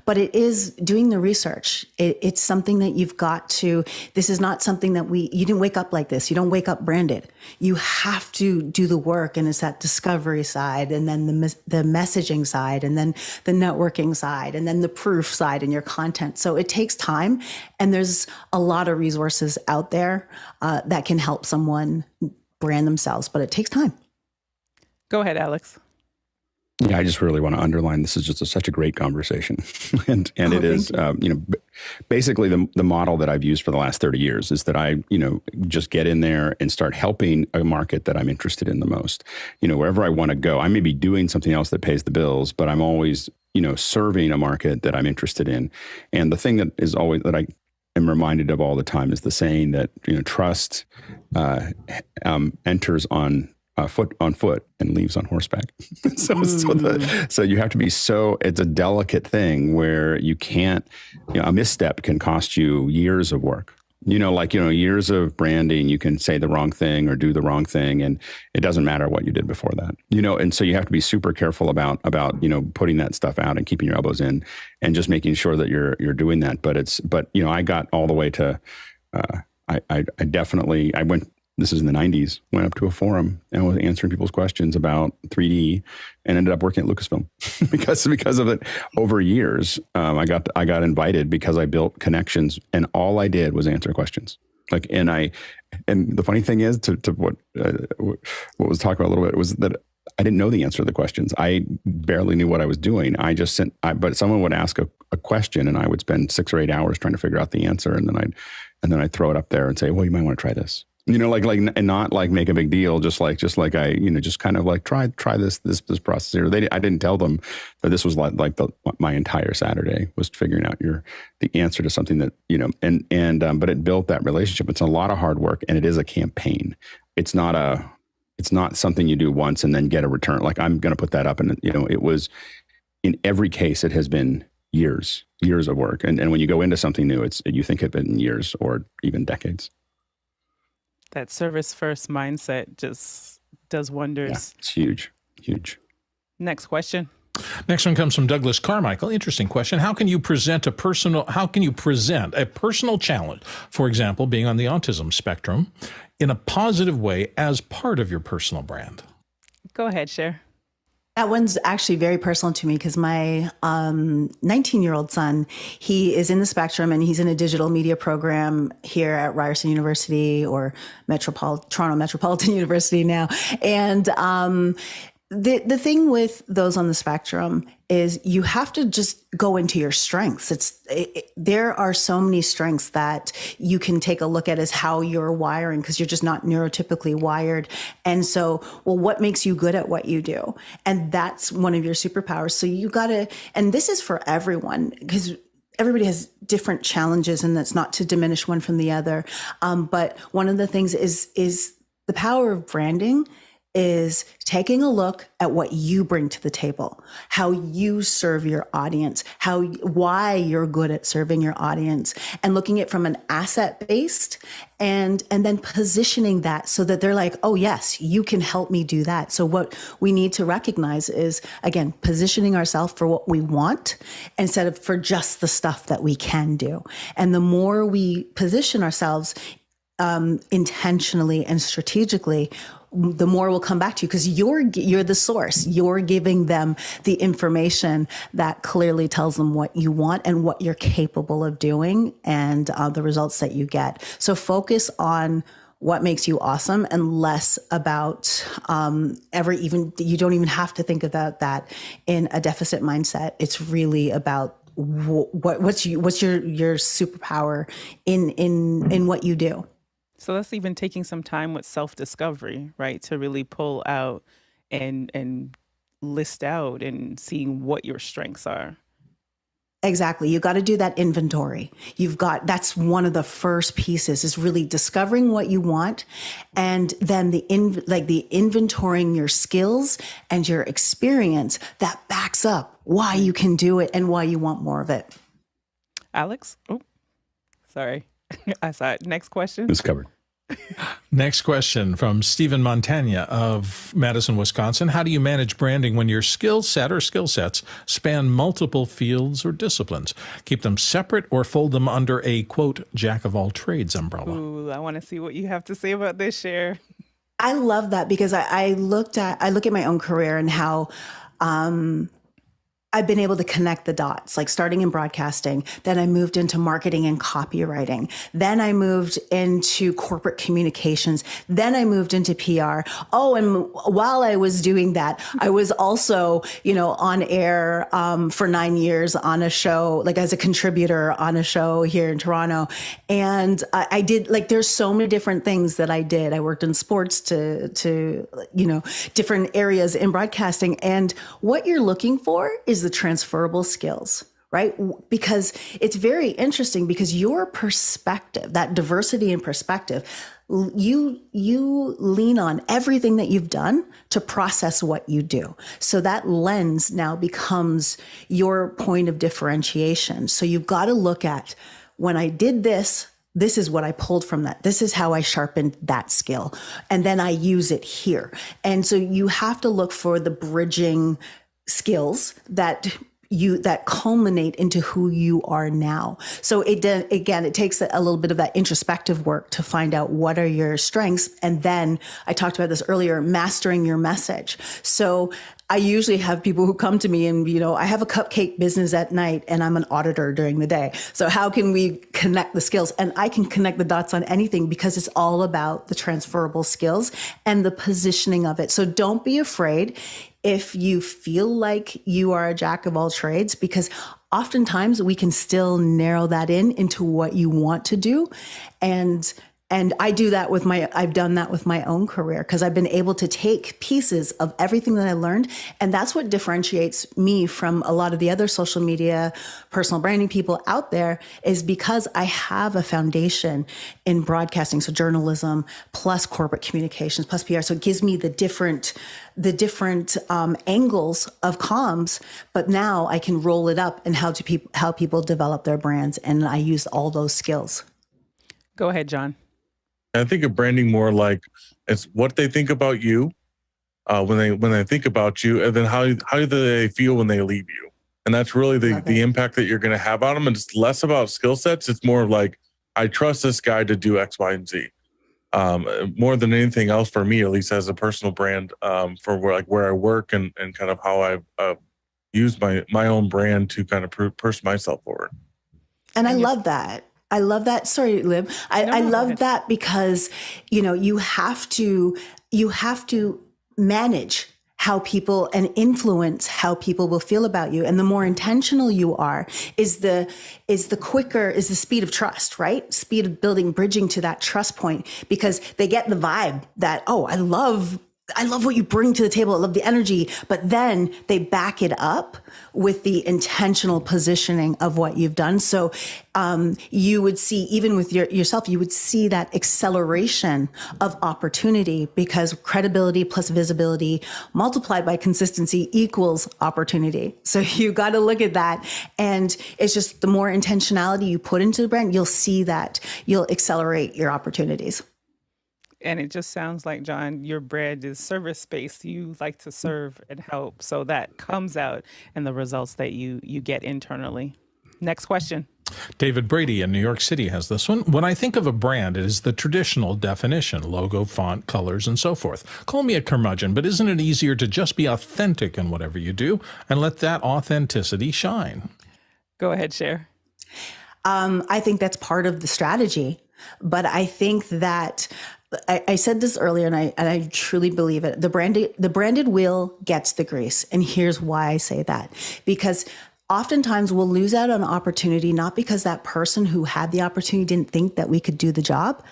but it is doing the research. It's something that you've got to, this is not something that you didn't wake up like this. You don't wake up branded. You have to do the work. And it's that discovery side, and then the messaging side, and then the networking side, and then the proof side in your content. So it takes time. And there's a lot of resources out there that can help someone brand themselves, but it takes time. Go ahead, Alex. Yeah, I just really want to underline, this is just such a great conversation. and it is, basically the model that I've used for the last 30 years is that I, just get in there and start helping a market that I'm interested in the most. Wherever I want to go, I may be doing something else that pays the bills, but I'm always, serving a market that I'm interested in. And the thing that is always, that I am reminded of all the time, is the saying that, trust enters on foot and leaves on horseback. So you have to be it's a delicate thing where you can't, a misstep can cost you years of work. Years of branding, you can say the wrong thing or do the wrong thing, and it doesn't matter what you did before that. And so you have to be super careful about putting that stuff out and keeping your elbows in and just making sure that you're doing that. But I got all the way to, I went, this is in the 90s, went up to a forum and was answering people's questions about 3D, and ended up working at Lucasfilm because of it. Over years, I got invited because I built connections, and all I did was answer questions. And the funny thing is, to what was talked about a little bit, was that I didn't know the answer to the questions. I barely knew what I was doing. But someone would ask a question, and I would spend 6 or 8 hours trying to figure out the answer, and then I'd throw it up there and say, well, you might want to try this. And not make a big deal, just kind of try this process here. I didn't tell them that this was my entire Saturday was figuring out the answer to something that, but it built that relationship. It's a lot of hard work, and it is a campaign. It's not something you do once and then get a return. I'm going to put that up. And, it was, in every case, it has been years of work. And when you go into something new, you think of it in years or even decades. That service first mindset just does wonders. Yeah, it's huge. Next question. Next one comes from Douglas Carmichael. Interesting question. How can you present a personal challenge, for example, being on the autism spectrum, in a positive way as part of your personal brand? Go ahead, Cher. That one's actually very personal to me, because my 19-year-old son, he is in the spectrum, and he's in a digital media program here at Ryerson University, or Toronto Metropolitan University now. And the thing with those on the spectrum is you have to just go into your strengths. There are so many strengths that you can take a look at as how you're wiring, because you're just not neurotypically wired. And so, well, what makes you good at what you do? And that's one of your superpowers. So you gotta, and this is for everyone, because everybody has different challenges, and that's not to diminish one from the other. But one of the things is The power of branding is taking a look at what you bring to the table, how you serve your audience, why you're good at serving your audience, and looking at it from an asset based and then positioning that so that they're like, oh yes, you can help me do that. So what we need to recognize is, again, positioning ourselves for what we want instead of for just the stuff that we can do. And the more we position ourselves intentionally and strategically, the more will come back to you, because you're the source. You're giving them the information that clearly tells them what you want and what you're capable of doing, and the results that you get. So focus on what makes you awesome and less about you don't even have to think about that in a deficit mindset. It's really about what's your superpower in what you do. So that's even taking some time with self-discovery, right? To really pull out and list out and seeing what your strengths are. Exactly. You got to do that inventory. That's one of the first pieces, is really discovering what you want, and then the inventorying your skills and your experience that backs up why you can do it and why you want more of it. Alex? Oh, sorry. I saw it. Next question. It's covered. Next question from Stephen Montagna of Madison, Wisconsin. How do you manage branding when your skill set or skill sets span multiple fields or disciplines? Keep them separate or fold them under a, quote, jack of all trades umbrella? Ooh, I want to see what you have to say about this, Cher. I love that, because I look at my own career and how I've been able to connect the dots, like starting in broadcasting. Then I moved into marketing and copywriting. Then I moved into corporate communications. Then I moved into PR. Oh, and while I was doing that, I was also, on air for 9 years on a show, like as a contributor on a show here in Toronto. And I did, there's so many different things that I did. I worked in sports to different areas in broadcasting. And what you're looking for is the transferable skills, right? Because it's very interesting, because your perspective, that diversity in perspective, you lean on everything that you've done to process what you do. So that lens now becomes your point of differentiation. So you've got to look at, when I did this is what I pulled from that. This is how I sharpened that skill. And then I use it here. And so you have to look for the bridging skills that culminate into who you are now. So it takes a little bit of that introspective work to find out what are your strengths. And then I talked about this earlier, mastering your message. So I usually have people who come to me and, I have a cupcake business at night and I'm an auditor during the day. So how can we connect the skills? And I can connect the dots on anything, because it's all about the transferable skills and the positioning of it. So don't be afraid if you feel like you are a jack of all trades, because oftentimes we can still narrow that into what you want to do. And I do that I've done that with my own career, because I've been able to take pieces of everything that I learned. And that's what differentiates me from a lot of the other social media, personal branding people out there, is because I have a foundation in broadcasting. So journalism plus corporate communications plus PR. So it gives me the different angles of comms, but now I can roll it up and how people develop their brands. And I use all those skills. Go ahead, John. I think of branding more like it's what they think about you when they think about you, and then how do they feel when they leave you, and that's really the impact that you're going to have on them. And it's less about skill sets; it's more like, I trust this guy to do X, Y, and Z. More than anything else, for me, at least as a personal brand, for where I work and kind of how I've used my own brand to kind of push myself forward. And I love that. Sorry, Lib. I love that, because, you have to manage how people and influence how people will feel about you. And the more intentional you are, is the speed of trust, right? Speed of bridging to that trust point, because they get the vibe that, oh, I love I love what you bring to the table. I love the energy. But then they back it up with the intentional positioning of what you've done. So you would see, even with yourself, you would see that acceleration of opportunity, because credibility plus visibility multiplied by consistency equals opportunity. So you got to look at that. And it's just the more intentionality you put into the brand, you'll see that you'll accelerate your opportunities. And it just sounds like, John, your brand is service-based. You like to serve and help. So that comes out in the results that you get internally. Next question. David Brady in New York City has this one. When I think of a brand, it is the traditional definition, logo, font, colors, and so forth. Call me a curmudgeon, but isn't it easier to just be authentic in whatever you do and let that authenticity shine? Go ahead, Cher. I think that's part of the strategy. But I think that I said this earlier, and I truly believe it. The branded wheel gets the grease. And here's why I say that. Because oftentimes we'll lose out on opportunity, not because that person who had the opportunity didn't think that we could do the job.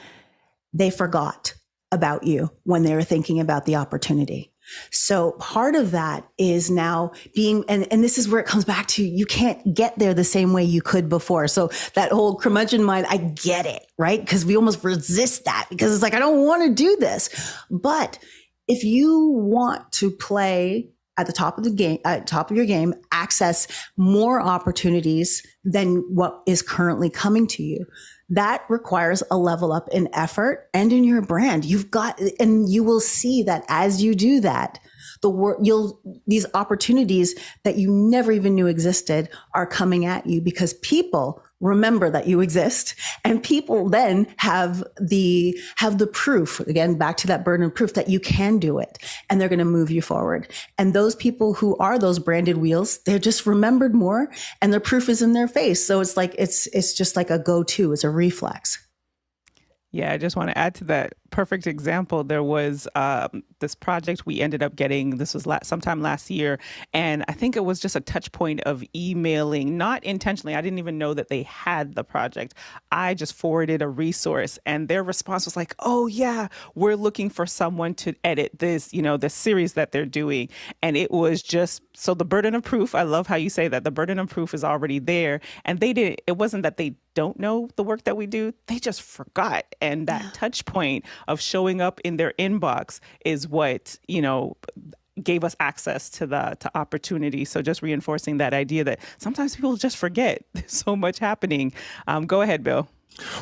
They forgot about you when they were thinking about the opportunity. So part of that is now being, and this is where it comes back to, you can't get there the same way you could before. So that whole curmudgeon mind, I get it, right? Because we almost resist that, because it's like, I don't want to do this. But if you want to play at the top of the game, at top of your game, access more opportunities than what is currently coming to you, that requires a level up in effort and in your brand. And you will see that as you do that, these opportunities that you never even knew existed are coming at you, because people remember that you exist, and people then have the proof, again, back to that burden of proof, that you can do it, and they're going to move you forward. And those people who are those branded wheels, they're just remembered more, and their proof is in their face. So it's like, it's just like a go-to, it's a reflex. Yeah, I just want to add to that perfect example. There was this project we ended up getting. This was sometime last year. And I think it was just a touch point of emailing, not intentionally. I didn't even know that they had the project. I just forwarded a resource, and their response was like, oh, yeah, we're looking for someone to edit this, the series that they're doing. And it was just, so the burden of proof, I love how you say that, the burden of proof is already there. And it wasn't that they don't know the work that we do, they just forgot. And that touch point of showing up in their inbox is what, gave us access to opportunity. So just reinforcing that idea that sometimes people just forget. There's so much happening. Go ahead, Bill.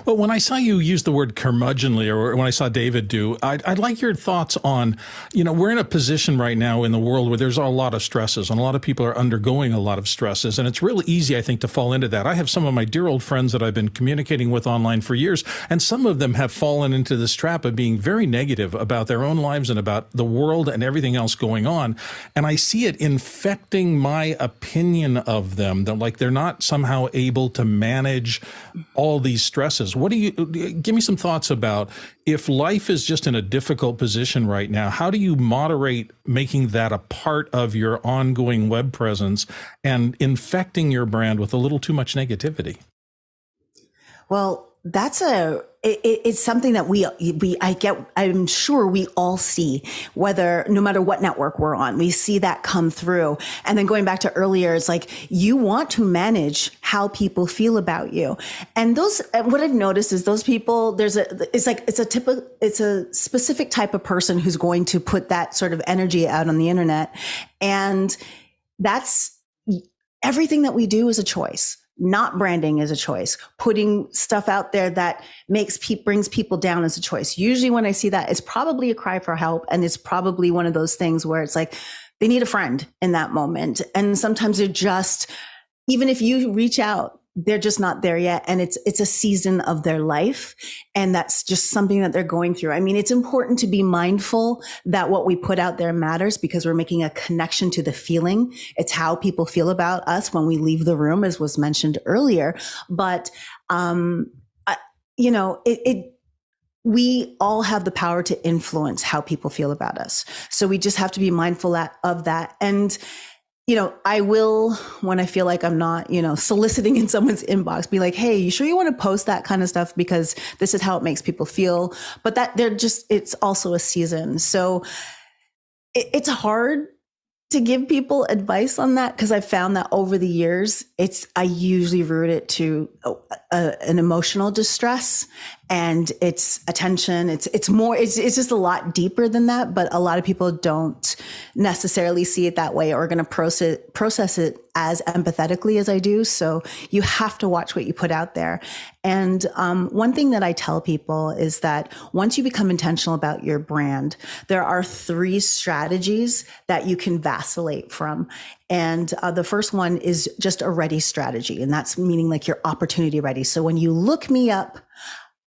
Well, when I saw you use the word curmudgeonly, or when I saw David do, I'd like your thoughts on, we're in a position right now in the world where there's a lot of stresses, and a lot of people are undergoing a lot of stresses. And it's really easy, I think, to fall into that. I have some of my dear old friends that I've been communicating with online for years, and some of them have fallen into this trap of being very negative about their own lives and about the world and everything else going on. And I see it infecting my opinion of them, that they're not somehow able to manage all these stresses. What do you give me some thoughts about, if life is just in a difficult position right now, how do you moderate making that a part of your ongoing web presence and infecting your brand with a little too much negativity? Well, it's something that I'm sure we all see, no matter what network we're on, we see that come through. And then going back to earlier, it's like, you want to manage how people feel about you. And what I've noticed is those people, it's a specific type of person who's going to put that sort of energy out on the internet. And that's everything that we do is a choice. Not branding is a choice. Putting stuff out there that brings people down is a choice. Usually when I see that, it's probably a cry for help. And it's probably one of those things where it's like, they need a friend in that moment. And sometimes they're just, even if you reach out, they're just not there yet. And it's a season of their life. And that's just something that they're going through. I mean, it's important to be mindful that what we put out there matters, because we're making a connection to the feeling. It's how people feel about us when we leave the room, as was mentioned earlier. But, we all have the power to influence how people feel about us. So we just have to be mindful of that. And I will, when I feel like I'm not, soliciting in someone's inbox, be like, hey, you sure you want to post that kind of stuff? Because this is how it makes people feel. But it's also a season. So it's hard to give people advice on that, because I found that over the years, I usually root it to an emotional distress, and it's attention. It's just a lot deeper than that, but a lot of people don't necessarily see it that way or are going to process it as empathetically as I do. So you have to watch what you put out there. And one thing that I tell people is that once you become intentional about your brand, there are 3 strategies that you can vacillate from. And the first one is just a ready strategy. And that's meaning like you're opportunity ready. So when you look me up,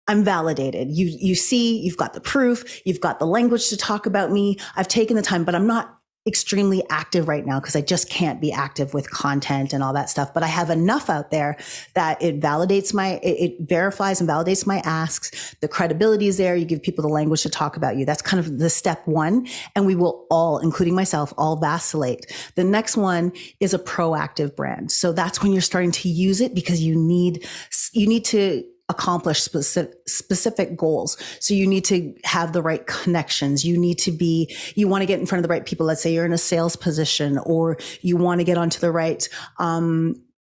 I'm validated. You see, you've got the proof, you've got the language to talk about me. I've taken the time, but I'm not extremely active right now because I just can't be active with content and all that stuff. But I have enough out there that it verifies and validates my asks. The credibility is there. You give people the language to talk about you. That's kind of the step one. And we will all, including myself, all vacillate. The next one is a proactive brand. So that's when you're starting to use it because you need to accomplish specific goals. So you need to have the right connections. You want to get in front of the right people. Let's say you're in a sales position, or you want to get onto the right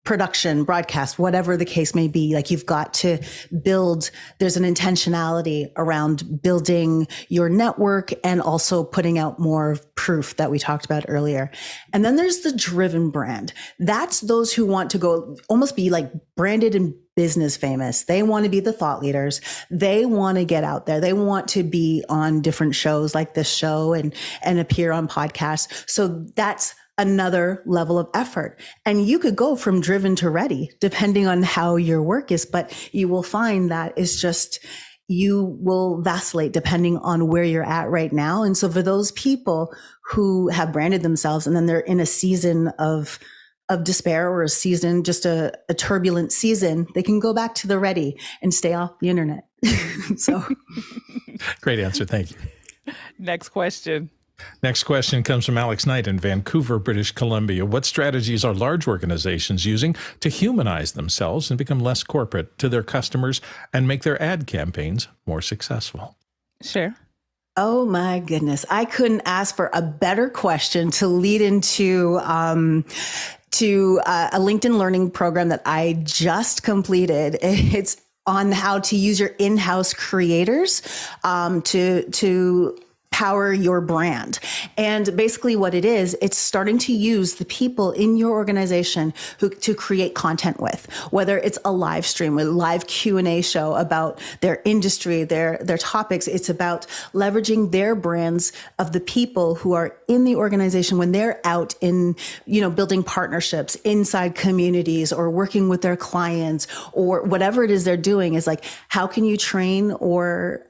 production, broadcast, whatever the case may be. Like you've got to build, there's an intentionality around building your network and also putting out more proof that we talked about earlier. And then there's the driven brand. That's those who want to go almost be like branded and business famous. They want to be the thought leaders. They want to get out there. They want to be on different shows like this show and appear on podcasts. So that's another level of effort. And you could go from driven to ready, depending on how your work is, but you will find that it's just, you will vacillate depending on where you're at right now. And so for those people who have branded themselves and then they're in a season of despair or a season, just a turbulent season, they can go back to the ready and stay off the internet. So great answer. Thank you. Next question. Next question comes from Alex Knight in Vancouver, British Columbia. What strategies are large organizations using to humanize themselves and become less corporate to their customers and make their ad campaigns more successful? Cher. Oh my goodness. I couldn't ask for a better question to lead into a LinkedIn learning program that I just completed. It's on how to use your in-house creators to power your brand. And basically what it is, it's starting to use the people in your organization to create content with, whether it's a live stream, a live Q&A show about their industry, their topics. It's about leveraging their brands of the people who are in the organization when they're out in, building partnerships inside communities or working with their clients or whatever it is they're doing is like, how can you train or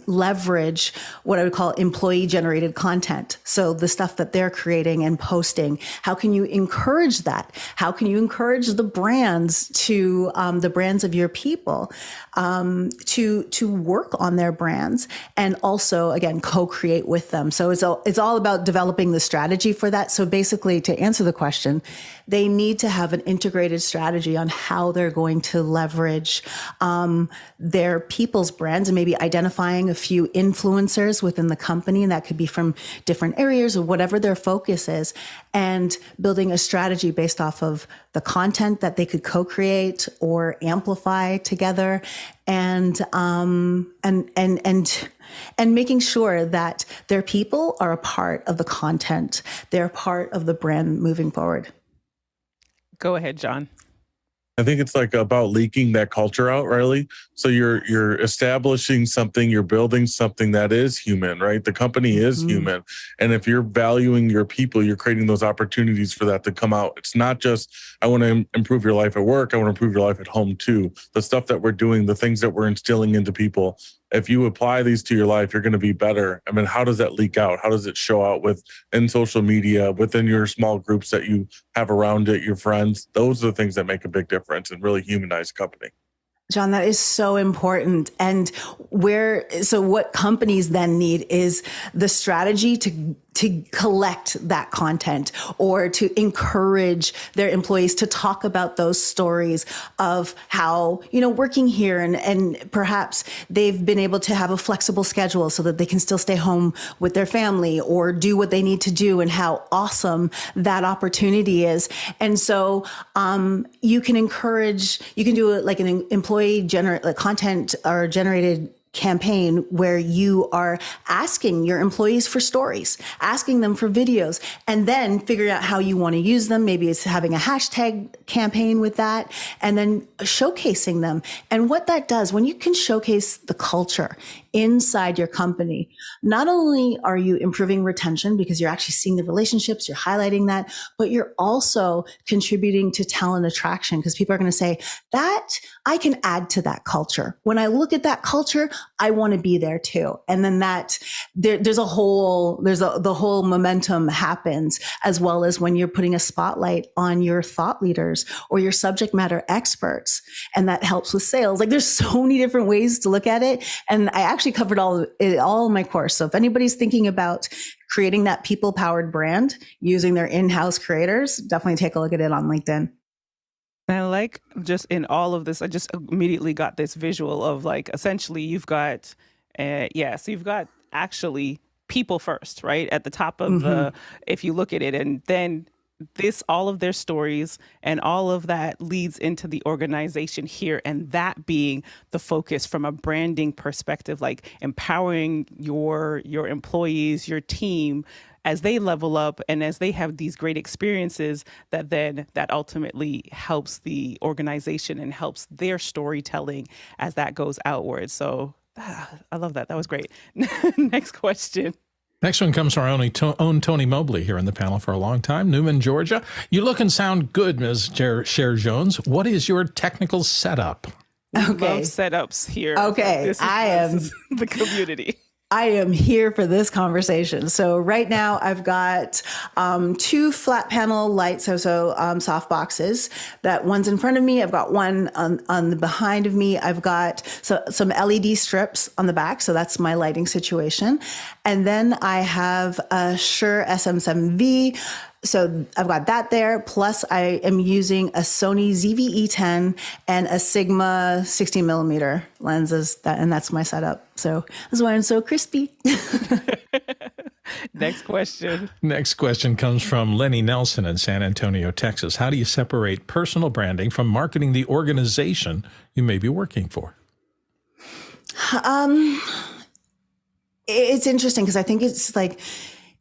leverage what I would call employee generated content? So the stuff that they're creating and posting, how can you encourage that? How can you encourage the brands to the brands of your people to work on their brands and also again co-create with them? So it's all about developing the strategy for that. So basically, to answer the question, they need to have an integrated strategy on how they're going to leverage their people's brands and maybe identifying a few influencers within the company. And that could be from different areas or whatever their focus is, and building a strategy based off of the content that they could co-create or amplify together, and making sure that their people are a part of the content. They're part of the brand moving forward. Go ahead, John. I think it's like about leaking that culture out, Riley. So you're establishing something, you're building something that is human, right? The company is human. And if you're valuing your people, you're creating those opportunities for that to come out. It's not just, I want to improve your life at work. I want to improve your life at home too. The stuff that we're doing, the things that we're instilling into people, if you apply these to your life, you're going to be better. I mean, how does that leak out? How does it show out in social media, within your small groups that you have around it, your friends? Those are the things that make a big difference and really humanize a company. John, that is so important. And so what companies then need is the strategy to to collect that content or to encourage their employees to talk about those stories of how, working here and perhaps they've been able to have a flexible schedule so that they can still stay home with their family or do what they need to do and how awesome that opportunity is. And so, you can do like an employee content or generated campaign where you are asking your employees for stories, asking them for videos, and then figuring out how you want to use them. Maybe it's having a hashtag campaign with that, and then showcasing them. And what that does, when you can showcase the culture inside your company, not only are you improving retention because you're actually seeing the relationships, you're highlighting that, but you're also contributing to talent attraction because people are going to say that I can add to that culture. When I look at that culture, I want to be there too. And then the whole momentum happens, as well as when you're putting a spotlight on your thought leaders or your subject matter experts. And that helps with sales. Like there's so many different ways to look at it. And I actually covered all in my course. So if anybody's thinking about creating that people powered brand using their in-house creators, definitely take a look at it on LinkedIn. And I like just in all of this, I just immediately got this visual of like, essentially you've got, so you've got actually people first, right? At the top of if you look at it, and then all of their stories and all of that leads into the organization here. And that being the focus from a branding perspective, like empowering your employees, your team, as they level up and as they have these great experiences, that ultimately helps the organization and helps their storytelling as that goes outward. So I love that. That was great. Next question. Next one comes from our own Tony Mobley here in the panel for a long time, Newman, Georgia. You look and sound good, Ms. Cher Jones. What is your technical setup? We love setups here. Okay, This is the community. I am here for this conversation. So right now I've got 2 flat panel lights, soft boxes. That one's in front of me. I've got one on the behind of me. I've got some LED strips on the back. So that's my lighting situation. And then I have a Shure SM7V. So I've got that there. Plus I am using a Sony ZV-E10 and a Sigma 16 millimeter lenses. And that's my setup. So that's why I'm so crispy. Next question. Next question comes from Lenny Nelson in San Antonio, Texas. How do you separate personal branding from marketing the organization you may be working for? It's interesting because I think it's like,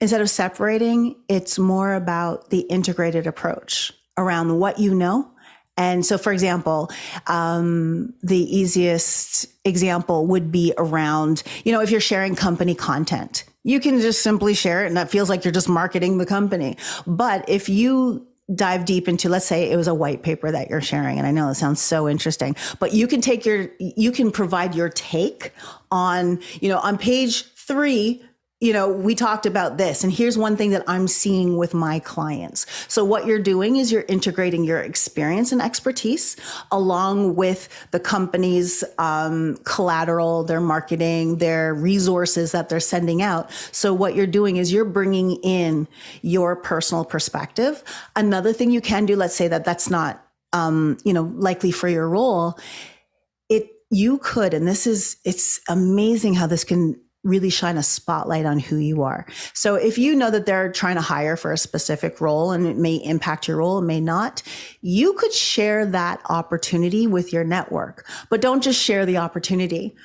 instead of separating, it's more about the integrated approach around what you know. And so, for example, the easiest example would be around, if you're sharing company content, you can just simply share it and that feels like you're just marketing the company. But if you dive deep into, let's say it was a white paper that you're sharing, and I know it sounds so interesting, but you can provide your take on, on page 3, we talked about this, and here's one thing that I'm seeing with my clients. So what you're doing is you're integrating your experience and expertise along with the company's collateral, their marketing, their resources that they're sending out. So what you're doing is you're bringing in your personal perspective. Another thing you can do, let's say that's not, likely for your role. You could, and it's amazing how this can really shine a spotlight on who you are. So if you know that they're trying to hire for a specific role and it may impact your role, it may not, you could share that opportunity with your network, but don't just share the opportunity.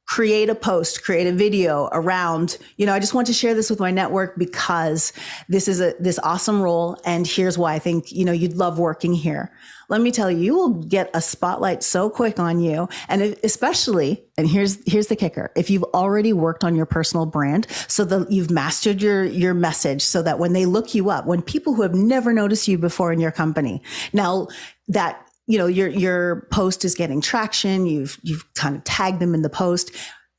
Create a post, create a video around, I just want to share this with my network because this is this awesome role. And here's why I think, you'd love working here. Let me tell you, you will get a spotlight so quick on you. And especially, and here's the kicker, if you've already worked on your personal brand so that you've mastered your message so that when they look you up, when people who have never noticed you before in your company, now that your post is getting traction, you've kind of tagged them in the post.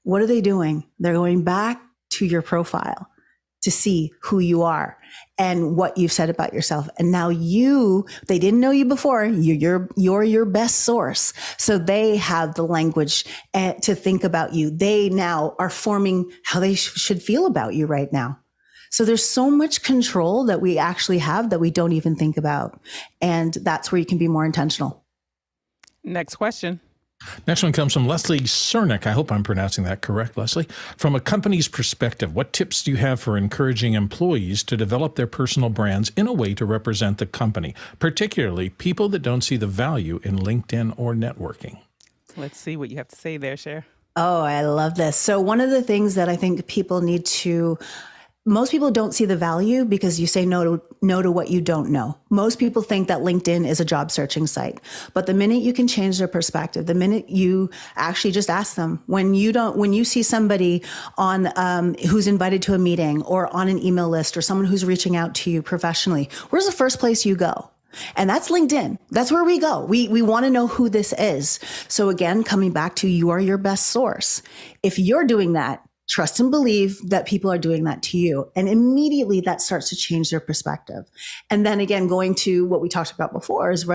What are they doing? They're going back to your profile to see who you are and what you've said about yourself. And now they didn't know you before. You're your best source. So they have the language to think about you. They now are forming how they should feel about you right now. So there's so much control that we actually have that we don't even think about. And that's where you can be more intentional. Next question. Next one comes from Leslie Cernick. I hope I'm pronouncing that correct, Leslie. From a company's perspective, what tips do you have for encouraging employees to develop their personal brands in a way to represent the company, particularly people that don't see the value in LinkedIn or networking? Let's see what you have to say there, Cher. Oh, I love this. So one of the things that I think people need to, most people don't see the value because you say no to what you don't know. Most people think that LinkedIn is a job searching site, but the minute you can change their perspective, the minute you actually just ask them, when you see somebody on who's invited to a meeting or on an email list or someone who's reaching out to you professionally, where's the first place you go? And that's LinkedIn. That's where we go. We want to know who this is. So again, coming back to you are your best source. If you're doing that, trust and believe that people are doing that to you. And immediately that starts to change their perspective. And then again, going to what we talked about before is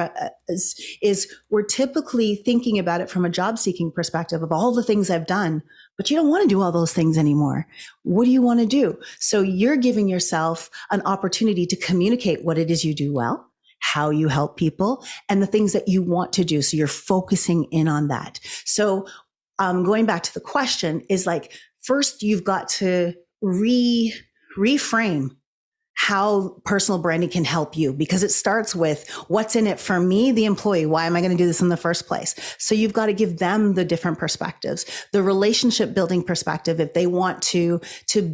we're typically thinking about it from a job seeking perspective of all the things I've done, but you don't want to do all those things anymore. What do you want to do? So you're giving yourself an opportunity to communicate what it is you do well, how you help people, and the things that you want to do. So you're focusing in on that. So going back to the question is like, first, you've got to reframe how personal branding can help you, because it starts with what's in it for me, the employee. Why am I going to do this in the first place? So you've got to give them the different perspectives, the relationship building perspective. If they want to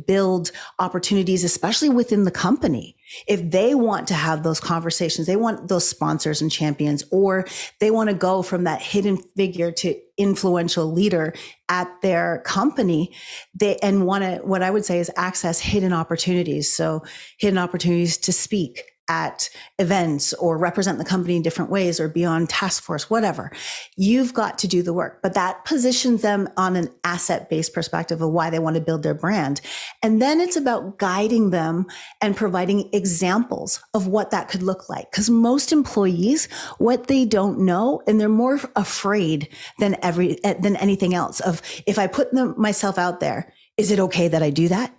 build opportunities, especially within the company, if they want to have those conversations, they want those sponsors and champions, or they want to go from that hidden figure to influential leader at their company, what I would say is access hidden opportunities. So hidden opportunities to speak at events or represent the company in different ways or be on task force, whatever. You've got to do the work, but that positions them on an asset-based perspective of why they want to build their brand. And then it's about guiding them and providing examples of what that could look like. Because most employees, what they don't know, and they're more afraid than anything else of, if I put myself out there, is it okay that I do that?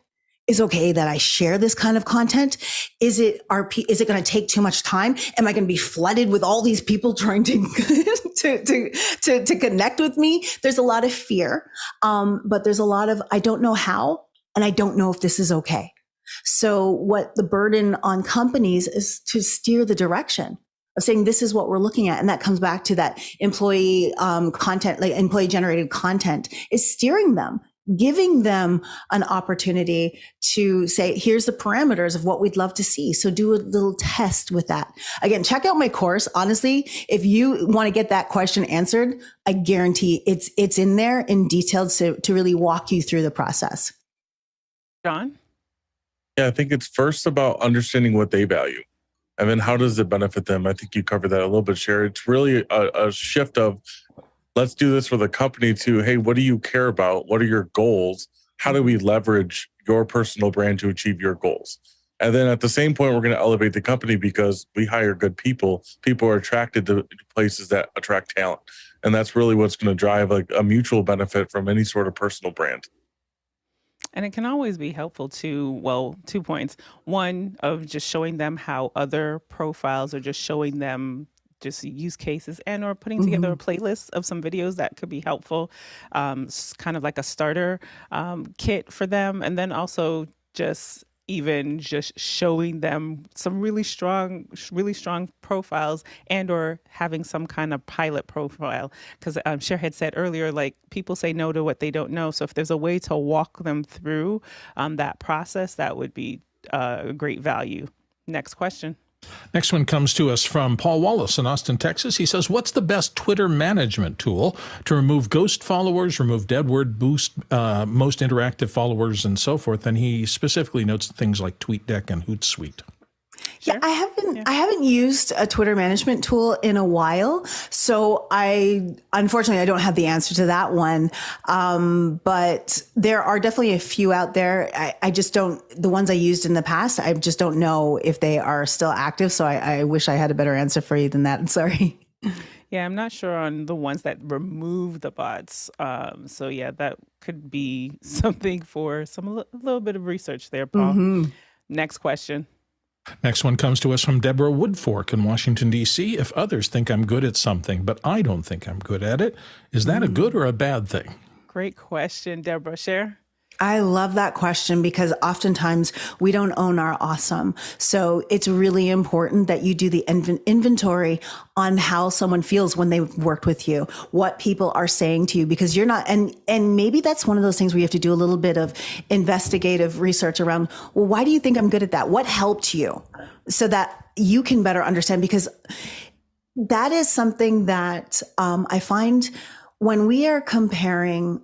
Is it okay that I share this kind of content? Is it going to take too much time? Am I going to be flooded with all these people trying to to connect with me? There's a lot of fear, but there's a lot of I don't know how, and I don't know if this is okay. So what the burden on companies is to steer the direction of saying this is what we're looking at, and that comes back to that employee content, like employee generated content, is steering them. Giving them an opportunity to say, here's the parameters of what we'd love to see. So do a little test with that. Again, check out my course. Honestly, if you want to get that question answered, I guarantee it's in there in detail to really walk you through the process. John? Yeah, I think it's first about understanding what they value. And then how does it benefit them? I think you covered that a little bit, Cher. It's really a shift of, let's do this for the company to, hey, what do you care about? What are your goals? How do we leverage your personal brand to achieve your goals? And then at the same point, we're going to elevate the company because we hire good people. People are attracted to places that attract talent. And that's really what's going to drive like a mutual benefit from any sort of personal brand. And it can always be helpful to, well, 2 points. One, of just showing them how other profiles are just showing them just use cases and or putting together a playlist of some videos that could be helpful, kind of like a starter kit for them. And then also just showing them some really strong profiles and or having some kind of pilot profile. Because Cher had said earlier, like, people say no to what they don't know. So if there's a way to walk them through that process, that would be a great value. Next question. Next one comes to us from Paul Wallace in Austin, Texas. He says, what's the best Twitter management tool to remove ghost followers, remove deadwood, boost most interactive followers, and so forth? And he specifically notes things like TweetDeck and Hootsuite. Yeah, I haven't used a Twitter management tool in a while, so unfortunately I don't have the answer to that one. But there are definitely a few out there. I just don't. The ones I used in the past, I just don't know if they are still active. So I wish I had a better answer for you than that. I'm sorry. Yeah, I'm not sure on the ones that remove the bots. So yeah, that could be something for a little bit of research there, Paul. Next question. Next one comes to us from Deborah Woodfork in Washington, D.C. If others think I'm good at something, but I don't think I'm good at it, is that a good or a bad thing? Great question, Deborah. Cher? I love that question because oftentimes we don't own our awesome. So it's really important that you do the inventory on how someone feels when they've worked with you, what people are saying to you, because you're not, and maybe that's one of those things where you have to do a little bit of investigative research around, well, why do you think I'm good at that? What helped you? So that you can better understand, because that is something that I find when we are comparing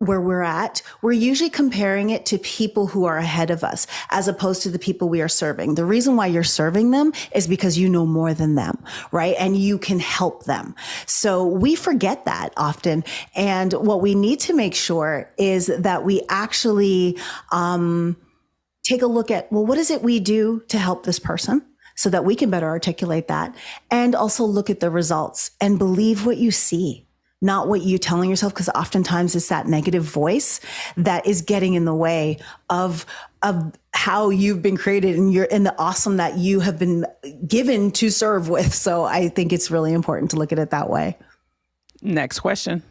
where we're at, we're usually comparing it to people who are ahead of us as opposed to the people we are serving. The reason why you're serving them is because you know more than them, right? And you can help them. So we forget that often. And what we need to make sure is that we actually take a look at, well, what is it we do to help this person? So that we can better articulate that, and also look at the results and believe what you see, not what you're telling yourself, because oftentimes it's that negative voice that is getting in the way of how you've been created and the awesome that you have been given to serve with. So I think it's really important to look at it that way. Next question.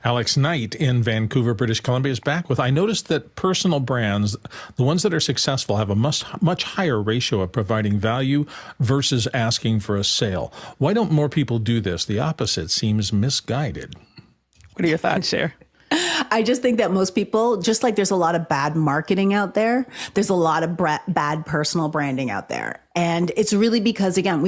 Alex Knight in Vancouver, British Columbia is back with, I noticed that personal brands, the ones that are successful, have a much higher ratio of providing value versus asking for a sale. Why don't more people do this? The opposite seems misguided. What are your thoughts, Cher? I just think that most people, just like there's a lot of bad marketing out there, there's a lot of bad personal branding out there. And it's really because, again,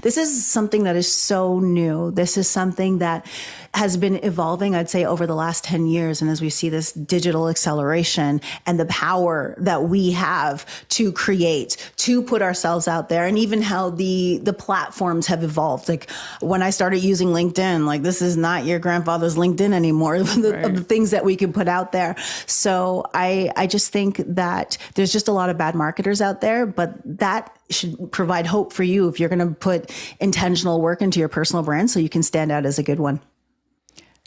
this is something that is so new. This is something that has been evolving, I'd say, over the last 10 years. And as we see this digital acceleration and the power that we have to create, to put ourselves out there, and even how the platforms have evolved. Like when I started using LinkedIn, like this is not your grandfather's LinkedIn anymore, of the things that we can put out there. So I just think that there's just a lot of bad marketers out there, but that should provide hope for you if you're going to put intentional work into your personal brand so you can stand out as a good one.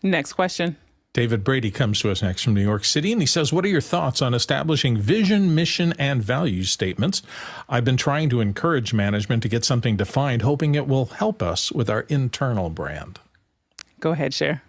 Next question. David Brady comes to us next from New York City, and he says, what are your thoughts on establishing vision, mission, and value statements? I've been trying to encourage management to get something defined, hoping it will help us with our internal brand. Go ahead, Cher.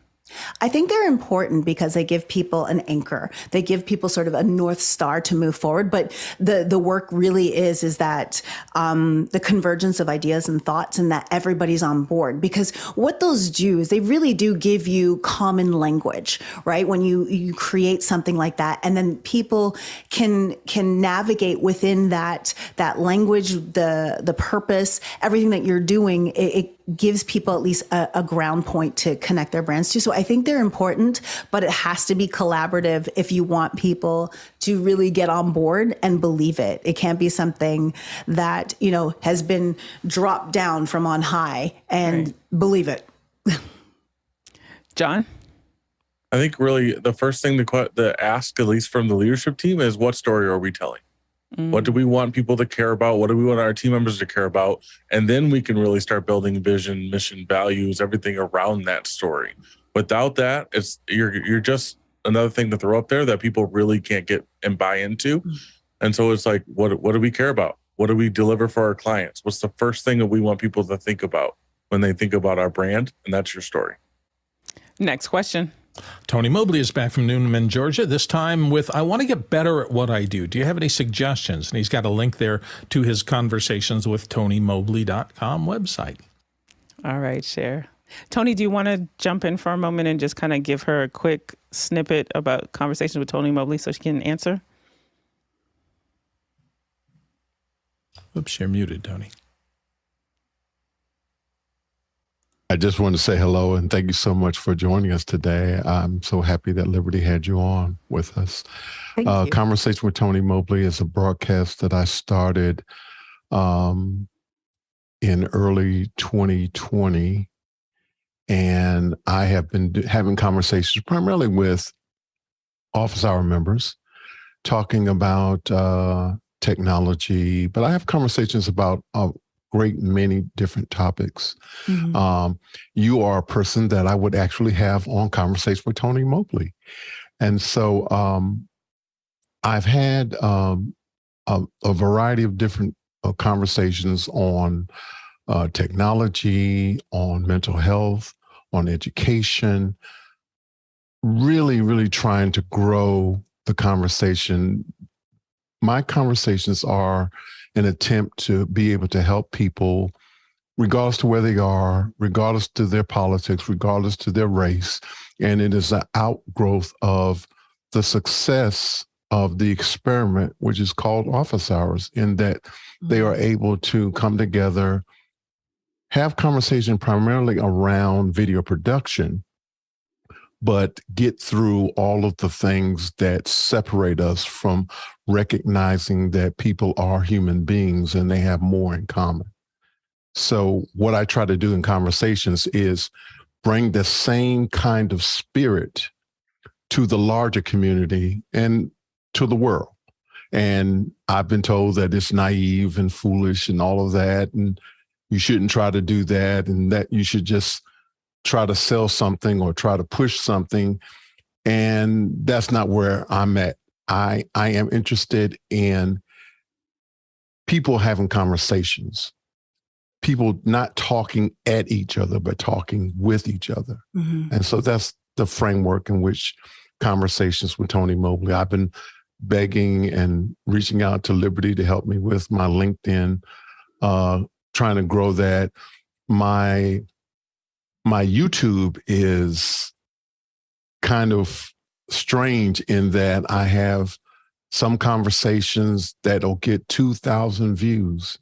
I think they're important because they give people an anchor. They give people sort of a North Star to move forward. But the work really is that the convergence of ideas and thoughts, and that everybody's on board. Because what those do is they really do give you common language, right? When you create something like that, and then people can navigate within that language, the purpose, everything that you're doing. It gives people at least a ground point to connect their brands to. So I think they're important, but it has to be collaborative if you want people to really get on board and believe it. It can't be something that, has been dropped down from on high and believe it. John? I think really the first thing to ask, at least from the leadership team, is what story are we telling? What do we want people to care about? What do we want our team members to care about? And then we can really start building vision, mission, values, everything around that story. Without that, you're just another thing to throw up there that people really can't get and buy into. And so it's like, what do we care about? What do we deliver for our clients? What's the first thing that we want people to think about when they think about our brand? And that's your story. Next question. Tony Mobley is back from Newman, Georgia, this time with, I want to get better at what I do. Do you have any suggestions? And he's got a link there to his conversations with TonyMobley.com website. All right, Cher. Tony, do you want to jump in for a moment and just kind of give her a quick snippet about conversations with Tony Mobley so she can answer? Oops, you're muted, Tony. I just want to say hello and thank you so much for joining us today. I'm so happy that Liberty had you on with us. Thank you. Conversation with Tony Mobley is a broadcast that I started in early 2020. And I have been having conversations primarily with office hour members, talking about technology, but I have conversations about great many different topics. Mm-hmm. You are a person that I would actually have on Conversation with Tony Mobley. And so I've had a variety of different conversations on technology, on mental health, on education, really, really trying to grow the conversation. My conversations are an attempt to be able to help people, regardless to where they are, regardless to their politics, regardless to their race. And it is an outgrowth of the success of the experiment, which is called office hours, in that they are able to come together, have conversation primarily around video production, but get through all of the things that separate us from recognizing that people are human beings and they have more in common. So what I try to do in conversations is bring the same kind of spirit to the larger community and to the world. And I've been told that it's naive and foolish and all of that, and you shouldn't try to do that, and that you should just try to sell something or try to push something. And that's not where I'm at. I am interested in people having conversations, people not talking at each other, but talking with each other. And so that's the framework in which Conversations with Tony Mobley. I've been begging and reaching out to Liberty to help me with my LinkedIn, trying to grow that. My YouTube is kind of strange in that I have some conversations that'll get 2,000 views.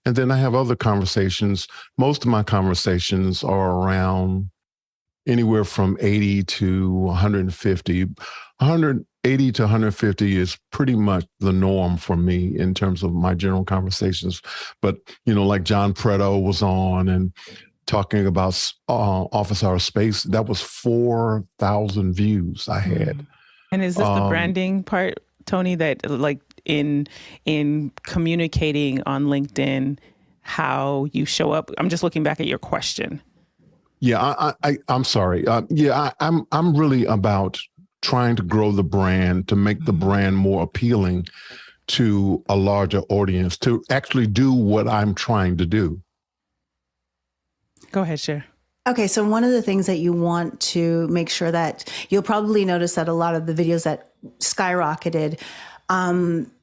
And then I have other conversations. Most of my conversations are around anywhere from 80 to 150. 180 to 150 is pretty much the norm for me in terms of my general conversations. But, you know, like John Preto was on and talking about office hour space, that was 4,000 views I had. And is this the branding part, Tony, that like in communicating on LinkedIn, how you show up? I'm just looking back at your question. Yeah, I'm sorry. I'm really about trying to grow the brand, to make the brand more appealing to a larger audience, to actually do what I'm trying to do. Go ahead, Cher. Okay, so one of the things that you want to make sure that you'll probably notice that a lot of the videos that skyrocketed,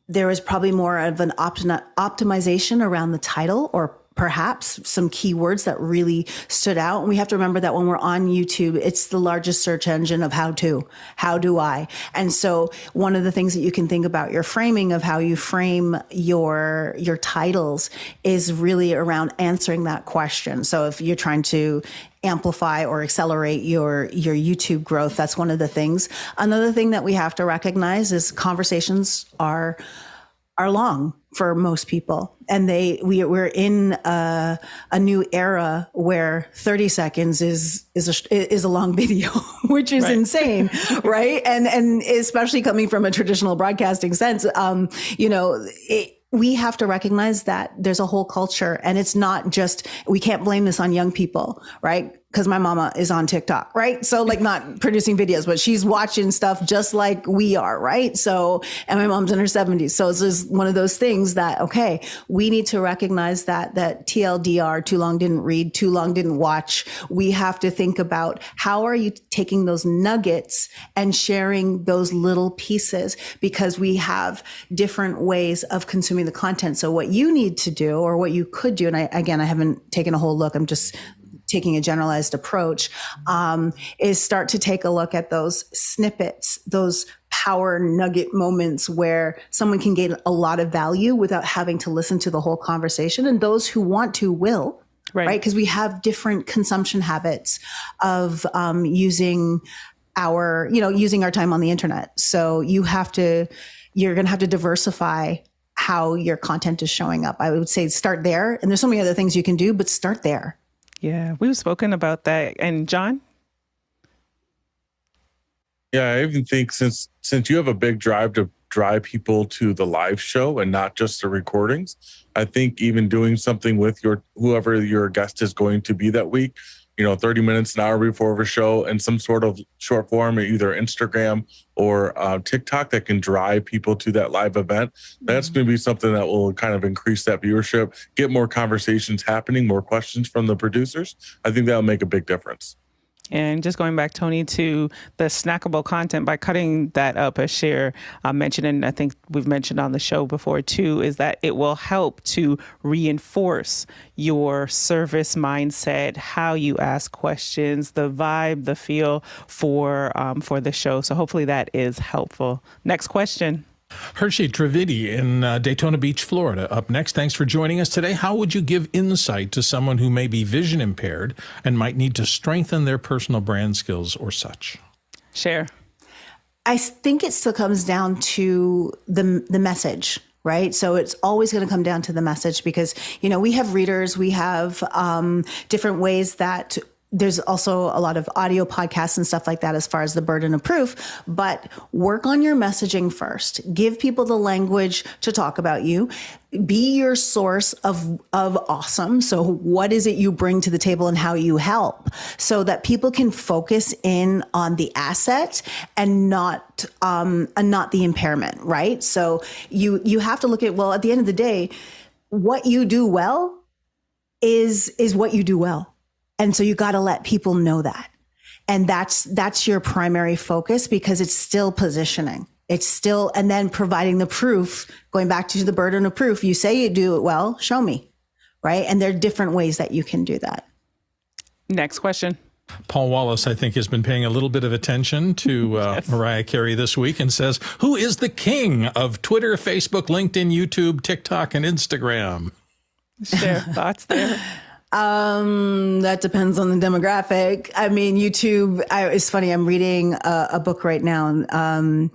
there was probably more of an optimization around the title, or perhaps some keywords that really stood out. And we have to remember that when we're on YouTube, it's the largest search engine of how do I. And so one of the things that you can think about your framing of how you frame your titles is really around answering that question. So if you're trying to amplify or accelerate your YouTube growth, that's one of the things. Another thing that we have to recognize is conversations are long for most people. And we're in a new era where 30 seconds is a long video, which is insane, right? And especially coming from a traditional broadcasting sense, we have to recognize that there's a whole culture, and it's not just, we can't blame this on young people, right? Because my mama is on TikTok, right? So like not producing videos, but she's watching stuff just like we are, right? So, and my mom's in her 70s. So it's just one of those things that, okay, we need to recognize that TLDR, too long didn't read, too long didn't watch. We have to think about how are you taking those nuggets and sharing those little pieces, because we have different ways of consuming the content. So what you need to do, or what you could do, and I haven't taken a whole look, I'm just taking a generalized approach, is start to take a look at those snippets, those power nugget moments where someone can gain a lot of value without having to listen to the whole conversation. And those who want to will, right? Because we have different consumption habits of using our time on the internet. So you're going to have to diversify how your content is showing up. I would say start there. And there's so many other things you can do, but start there. Yeah, we've spoken about that. And John? Yeah, I even think since you have a big drive to drive people to the live show and not just the recordings, I think even doing something with whoever your guest is going to be that week, 30 minutes, an hour before a show, and some sort of short form, either Instagram or TikTok that can drive people to that live event. That's going to be something that will kind of increase that viewership, get more conversations happening, more questions from the producers. I think that'll make a big difference. And just going back, Tony, to the snackable content, by cutting that up, as Cher mentioned, and I think we've mentioned on the show before too, is that it will help to reinforce your service mindset, how you ask questions, the vibe, the feel for the show. So hopefully that is helpful. Next question. Hershey Trividi in Daytona Beach, Florida. Up next, thanks for joining us today. How would you give insight to someone who may be vision impaired and might need to strengthen their personal brand skills or such? Cher. I think it still comes down to the message, right? So it's always going to come down to the message because, we have readers, we have different ways that there's also a lot of audio podcasts and stuff like that as far as the burden of proof, but work on your messaging first. Give people the language to talk about you. Be your source of awesome. So what is it you bring to the table and how you help so that people can focus in on the asset and not the impairment, right? So you have to look at, well, at the end of the day, what you do well is what you do well. And so you got to let people know that. And that's your primary focus because it's still positioning. It's still, and then providing the proof, going back to the burden of proof. You say you do it well, show me, right? And there are different ways that you can do that. Next question. Paul Wallace, I think, has been paying a little bit of attention to Yes. Mariah Carey this week and says, who is the king of Twitter, Facebook, LinkedIn, YouTube, TikTok, and Instagram? Cher, thoughts there? That depends on the demographic. I mean, YouTube, it's funny. I'm reading a book right now, and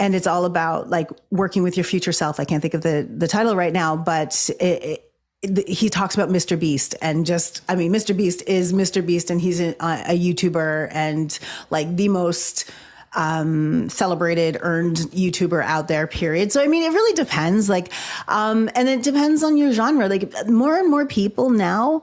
it's all about like working with your future self. I can't think of the title right now, but he talks about Mr. Beast and Mr. Beast is Mr. Beast and he's a YouTuber and like the most celebrated, earned YouTuber out there, period. So, I mean, it really depends. Like, and it depends on your genre. Like more and more people now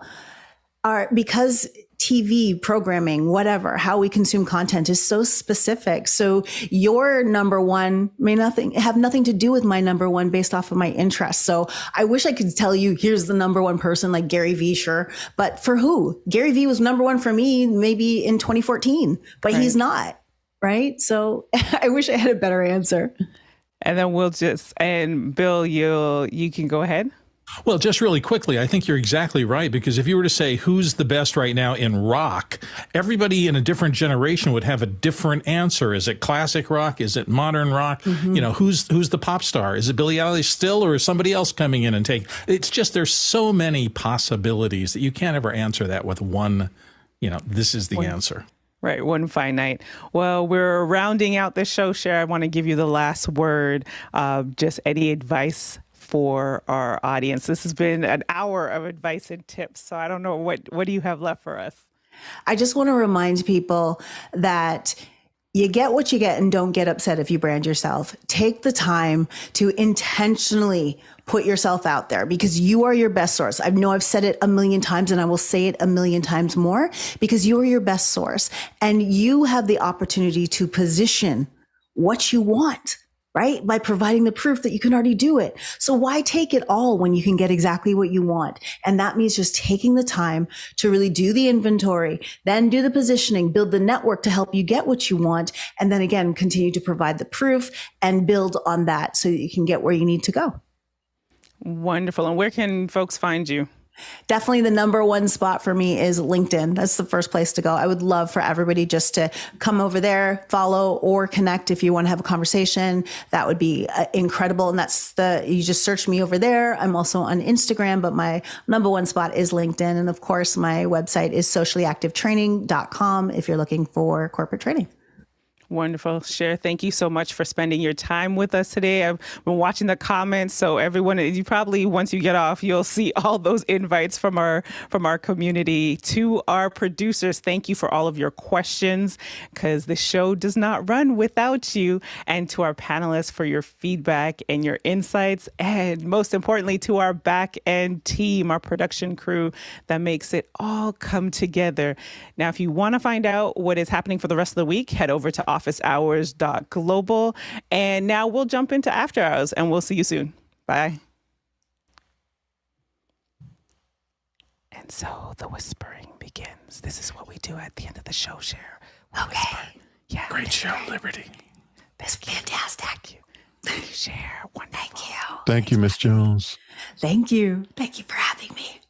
because TV programming, whatever, how we consume content is so specific. So your number one may have nothing to do with my number one based off of my interests. So I wish I could tell you, here's the number one person like Gary Vee, sure. But for who? Gary Vee was number one for me maybe in 2014, but Right. He's not. Right. So I wish I had a better answer. And then Bill, you can go ahead. Well, just really quickly, I think you're exactly right, because if you were to say who's the best right now in rock, everybody in a different generation would have a different answer. Is it classic rock? Is it modern rock? Mm-hmm. Who's the pop star? Is it Billie Eilish still, or is somebody else coming in and take? It's just there's so many possibilities that you can't ever answer that with one, this is the answer. Right, one finite. Well, we're rounding out the show, Cher. I want to give you the last word. Just any advice for our audience. This has been an hour of advice and tips. So I don't know, what do you have left for us? I just want to remind people that you get what you get and don't get upset if you brand yourself. Take the time to intentionally put yourself out there because you are your best source. I know I've said it a million times and I will say it a million times more because you are your best source and you have the opportunity to position what you want, right? By providing the proof that you can already do it. So why take it all when you can get exactly what you want? And that means just taking the time to really do the inventory, then do the positioning, build the network to help you get what you want. And then again, continue to provide the proof and build on that so that you can get where you need to go. Wonderful. And where can folks find you? Definitely the number one spot for me is LinkedIn. That's the first place to go. I would love for everybody just to come over there, follow or connect if you want to have a conversation. That would be incredible. And you just search me over there. I'm also on Instagram, but my number one spot is LinkedIn. And of course, my website is sociallyactivetraining.com if you're looking for corporate training. Wonderful. Cher, thank you so much for spending your time with us today. I've been watching the comments, so everyone, you probably, once you get off, you'll see all those invites from our community. To our producers, thank you for all of your questions, because the show does not run without you. And to our panelists for your feedback and your insights. And most importantly, to our back end team, our production crew that makes it all come together. Now, if you want to find out what is happening for the rest of the week, head over to officehours.global. And now we'll jump into after hours, and we'll see you soon. Bye. And so the whispering begins. This is what we do at the end of the show, Cher. We'll whisper. Yeah. Great show, Liberty. That's fantastic. Thank you, Cher. Wonderful. Thank you. Thank you, Miss Jones. Thank you. Thank you for having me.